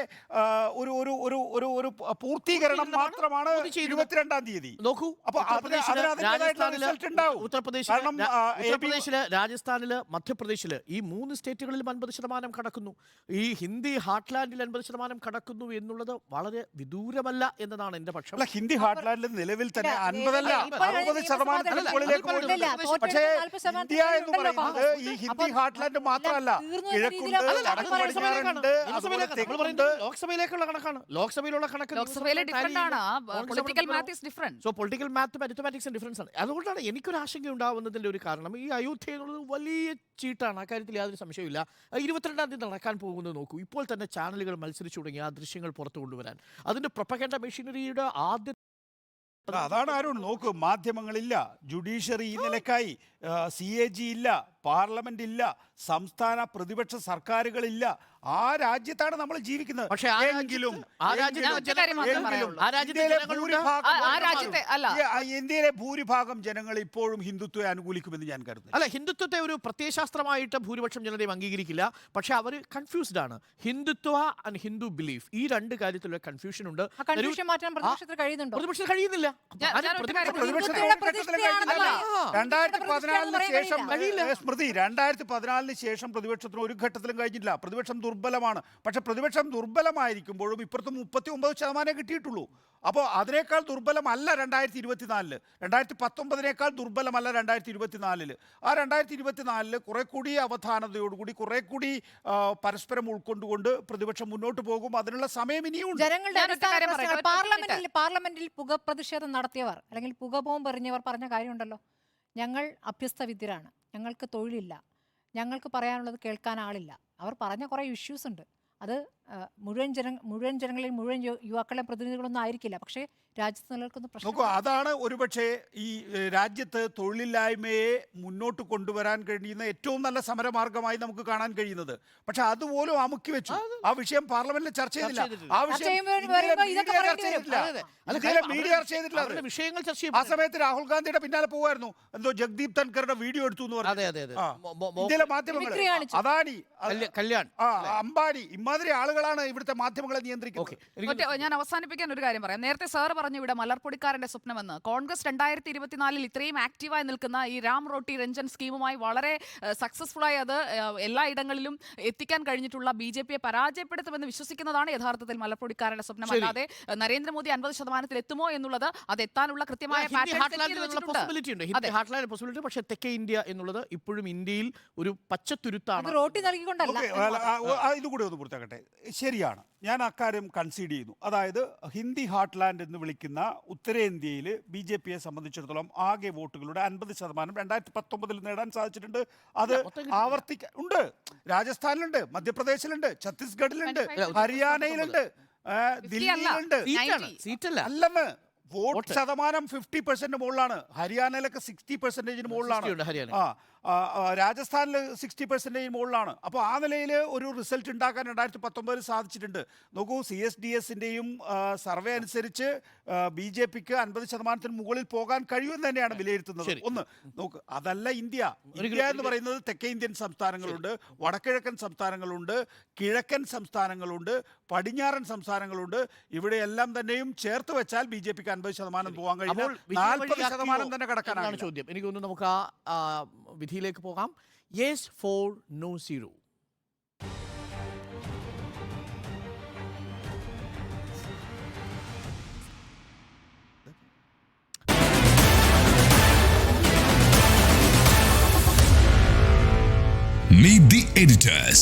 ഒരു പൂർത്തീകരണം മാത്രമാണ് 22-ാം തീയതി. നോക്കൂ, ഉത്തർപ്രദേശില്, രാജസ്ഥാനില്, മധ്യപ്രദേശില് ഈ 3 സ്റ്റേറ്റുകളിലും 50% കടക്കുന്നു. ഈ ഹിന്ദി ഹാർട്ട്ലാൻഡിൽ 50% കടക്കുന്നു എന്നുള്ളത് വളരെ വിദൂരമല്ല എന്നതാണ് എന്റെ പക്ഷം. അല്ല, ഹിന്ദി ഹാർട്ട്ലാൻഡിൽ നിലവിൽ തന്നെ 50% 60% മുകളിലേക്ക് പോകുന്നുണ്ട്. പക്ഷേ ഇന്ത്യ എന്ന് പറയുന്നത് ഈ ഹിന്ദി ഹാർട്ട്ലാൻഡ് മാത്രമല്ല, കിഴക്കുണ്ട്, വടക്ക് പടിഞ്ഞാറുണ്ട്, അതുപോലെ തെക്കുണ്ട്. ലോക്സഭയിലേക്കുള്ള കണക്കാണ്. ലോക്സഭയിലുള്ള കണക്ക് ലോക്സഭയിലെ ഡിഫറെന്റ് ആണ്. Political math is different. So political മാത്തും അരിത്തമാറ്റിക്സും ഡിഫറൻസ് ആണ്. അതുകൊണ്ടാണ് എനിക്കൊരു ആശങ്ക ഉണ്ടാവുന്നതിന്റെ ഒരു കാരണം ഈ അയോധ്യ എന്നുള്ളത് വലിയ ചീട്ടാണ്. അക്കാര്യത്തിൽ യാതൊരു സംശയമില്ല. 22-ാം തീയതി നടക്കാൻ പോകുന്നത് നോക്കൂ. ഇപ്പോൾ തന്നെ ചാനലുകൾ മത്സരിച്ചു തുടങ്ങി ആ ദൃശ്യങ്ങൾ പുറത്തു കൊണ്ടുവരാൻ. അതിന്റെ പ്രൊപ്പഗൻഡ മെഷീനറിയുടെ ആദ്യ അതാണ് അരുൺ. നോക്കൂ, മാധ്യമങ്ങളില്ല, ജുഡീഷ്യറി ഈ നിലക്കായി, CAG ഇല്ല, പാർലമെന്റ് ഇല്ല, സംസ്ഥാന പ്രതിപക്ഷ സർക്കാരുകളില്ല. ആ രാജ്യത്താണ് നമ്മൾ ജീവിക്കുന്നത്. പക്ഷേ ഇന്ത്യയിലെ ഭൂരിഭാഗം ജനങ്ങൾ ഇപ്പോഴും ഹിന്ദുത്വത്തെ അനുകൂലിക്കുമെന്ന് ഞാൻ കരുതുന്നു. അല്ല, ഹിന്ദുത്വത്തെ ഒരു പ്രത്യയശാസ്ത്രമായിട്ട് ഭൂരിപക്ഷം ജനതയും അംഗീകരിക്കില്ല. പക്ഷെ അവർ കൺഫ്യൂസ്ഡ് ആണ്. ഹിന്ദുത്വ ആൻഡ് ഹിന്ദു ബിലീഫ്, ഈ രണ്ട് കാര്യത്തിലുള്ള കൺഫ്യൂഷൻ ഉണ്ട്. പ്രതിപക്ഷത്തിന് കഴിയുന്നില്ല. 2014 ശേഷം പ്രതിപക്ഷത്തിന് ഒരു ഘട്ടത്തിലും കഴിഞ്ഞില്ല. പ്രതിപക്ഷം ദുർബലമാണ്. പക്ഷെ പ്രതിപക്ഷം ദുർബലമായിരിക്കുമ്പോഴും ഇപ്പുറത്ത് 39% കിട്ടിയിട്ടുള്ളൂ. അപ്പോൾ അതിനേക്കാൾ ദുർബലമല്ല 2024, 2019 ദുർബലമല്ല 2024. ആ 2024 കുറെ കൂടി അവധാനതയോടുകൂടി, കുറെ കൂടി പരസ്പരം ഉൾക്കൊണ്ടുകൊണ്ട് പ്രതിപക്ഷം മുന്നോട്ട് പോകും. അതിനുള്ള സമയം ഇനിയുണ്ട്. പാർലമെന്റിൽ പുക പ്രതിഷേധം നടത്തിയവർ അല്ലെങ്കിൽ പുക ബോംബ് എറിഞ്ഞവർ പറഞ്ഞ കാര്യമുണ്ടല്ലോ, ഞങ്ങൾ അഭ്യസ്തവിദ്യരാണ്, ഞങ്ങൾക്ക് തൊഴിലില്ല, ഞങ്ങൾക്ക് പറയാനുള്ളത് കേൾക്കാൻ ആളില്ല. അവർ പറഞ്ഞ കുറേ ഇഷ്യൂസ് ഉണ്ട്. അത് മുഴുവൻ ജനങ്ങളിൽ മുഴുവൻ യുവാക്കളെ പ്രതിനിധികളൊന്നും ആയിരിക്കില്ല. പക്ഷേ രാജ്യത്ത് നിലനിൽക്കുന്ന പ്രശ്നം അതാണ്. ഒരുപക്ഷെ ഈ രാജ്യത്ത് തൊഴിലില്ലായ്മയെ മുന്നോട്ട് കൊണ്ടുവരാൻ കഴിയുന്ന ഏറ്റവും നല്ല സമരമാർഗമായി നമുക്ക് കാണാൻ കഴിയുന്നത്. പക്ഷെ അതുപോലും അമുക്കി വെച്ചു. ആ വിഷയം പാർലമെന്റിൽ ചർച്ച ചെയ്തില്ല. ആ വിഷയം മീഡിയ ചർച്ച ചെയ്തിട്ടില്ല. ആ സമയത്ത് രാഹുൽ ഗാന്ധിയുടെ പിന്നാലെ പോകുമായിരുന്നു. എന്തോ ജഗ്ദീപ് ധൻഖറുടെ വീഡിയോ എടുത്തു എന്ന് പറഞ്ഞു. ഇന്ത്യയിലെ മാധ്യമങ്ങൾ, അദാനി, കല്യാൺ, അംബാനി, ഇമാതിരി ആളുകളാണ് ഇവിടുത്തെ മാധ്യമങ്ങളെ നിയന്ത്രിക്കുന്നത്. ഞാൻ അവസാനിപ്പിക്കാൻ ഒരു കാര്യം പറയാം. നേരത്തെ സാർ പറഞ്ഞു ഇവിടെ മലർപ്പൊടിക്കാരന്റെ സ്വപ്നമെന്ന്. കോൺഗ്രസ് 2024 ഇത്രയും ആക്റ്റീവായി നിൽക്കുന്ന ഈ രാം റോട്ടി രഞ്ജൻ സ്കീമുമായി വളരെ സക്സസ്ഫുള്ളായി അത് എല്ലാ ഇടങ്ങളിലും എത്തിക്കാൻ കഴിഞ്ഞിട്ടുള്ള BJPയെ പരാജയപ്പെടുത്തുമെന്ന് വിശ്വസിക്കുന്നതാണ് യഥാർത്ഥത്തിൽ മലർപ്പൊടിക്കാരന്റെ സ്വപ്നം. അല്ലാതെ നരേന്ദ്രമോദി 50% എത്തുമോ എന്നുള്ളത് അത് എത്താനുള്ള കൃത്യമായ പോസിബിലിറ്റി. പക്ഷേ തെക്കേ ഇന്ത്യ എന്നുള്ളത് ഇപ്പോഴും ഇന്ത്യയിൽ ഒരു പച്ചത്തുരുത്താണ്. റോട്ടി നൽകിക്കൊണ്ടല്ല. ഇതുകൂടി ഒന്ന് പൂർത്തിയാക്കട്ടെ. ശരിയാണ്, ഞാൻ അക്കാര്യം കൺസീഡ് ചെയ്യുന്നു. അതായത് ഹിന്ദി ഹാർട്ട്ലാൻഡ് എന്ന് വിളിക്കുന്ന ഉത്തരേന്ത്യയിൽ BJPയെ സംബന്ധിച്ചിടത്തോളം ആകെ വോട്ടുകളുടെ 50% 2019 നേടാൻ സാധിച്ചിട്ടുണ്ട്. അത് ഉണ്ട്. രാജസ്ഥാനിലുണ്ട്, മധ്യപ്രദേശിലുണ്ട്, ഛത്തീസ്ഗഡിലുണ്ട്, ഹരിയാനയിലുണ്ട്, ദില്ലിയിലുണ്ട്. അല്ലെന്ന് വോട്ട് ശതമാനം 50% മുകളിലാണ്. ഹരിയാനയിലൊക്കെ 60% മുകളിലാണ്. 60 ഉണ്ട് ഹരിയാന. രാജസ്ഥാനിൽ 60% മുകളിലാണ്. അപ്പോൾ ആ നിലയിൽ ഒരു റിസൾട്ട് ഉണ്ടാക്കാൻ 2019 സാധിച്ചിട്ടുണ്ട്. നോക്കൂ, CSDSന്റെയും സർവേ അനുസരിച്ച് BJPക്ക് 50% മുകളിൽ പോകാൻ കഴിയുമെന്ന് തന്നെയാണ് വിലയിരുത്തുന്നത്. ഒന്ന് നോക്ക്, അതല്ല ഇന്ത്യ. ഇന്ത്യ എന്ന് പറയുന്നത് തെക്കേ ഇന്ത്യൻ സംസ്ഥാനങ്ങളുണ്ട്, വടക്കിഴക്കൻ സംസ്ഥാനങ്ങളുണ്ട്, കിഴക്കൻ സംസ്ഥാനങ്ങളുണ്ട്, പടിഞ്ഞാറൻ സംസ്ഥാനങ്ങളുണ്ട്. ഇവിടെയെല്ലാം തന്നെയും ചേർത്ത് വെച്ചാൽ BJPക്ക് 50% പോകാൻ കഴിയില്ല. 40% തന്നെ കടക്കാനാണ് ചോദ്യം. എനിക്ക് തോന്നുന്നു നമുക്ക് ആ വിധിയിലേക്ക് പോകാം. Yes 4 no 0. Meet the editors.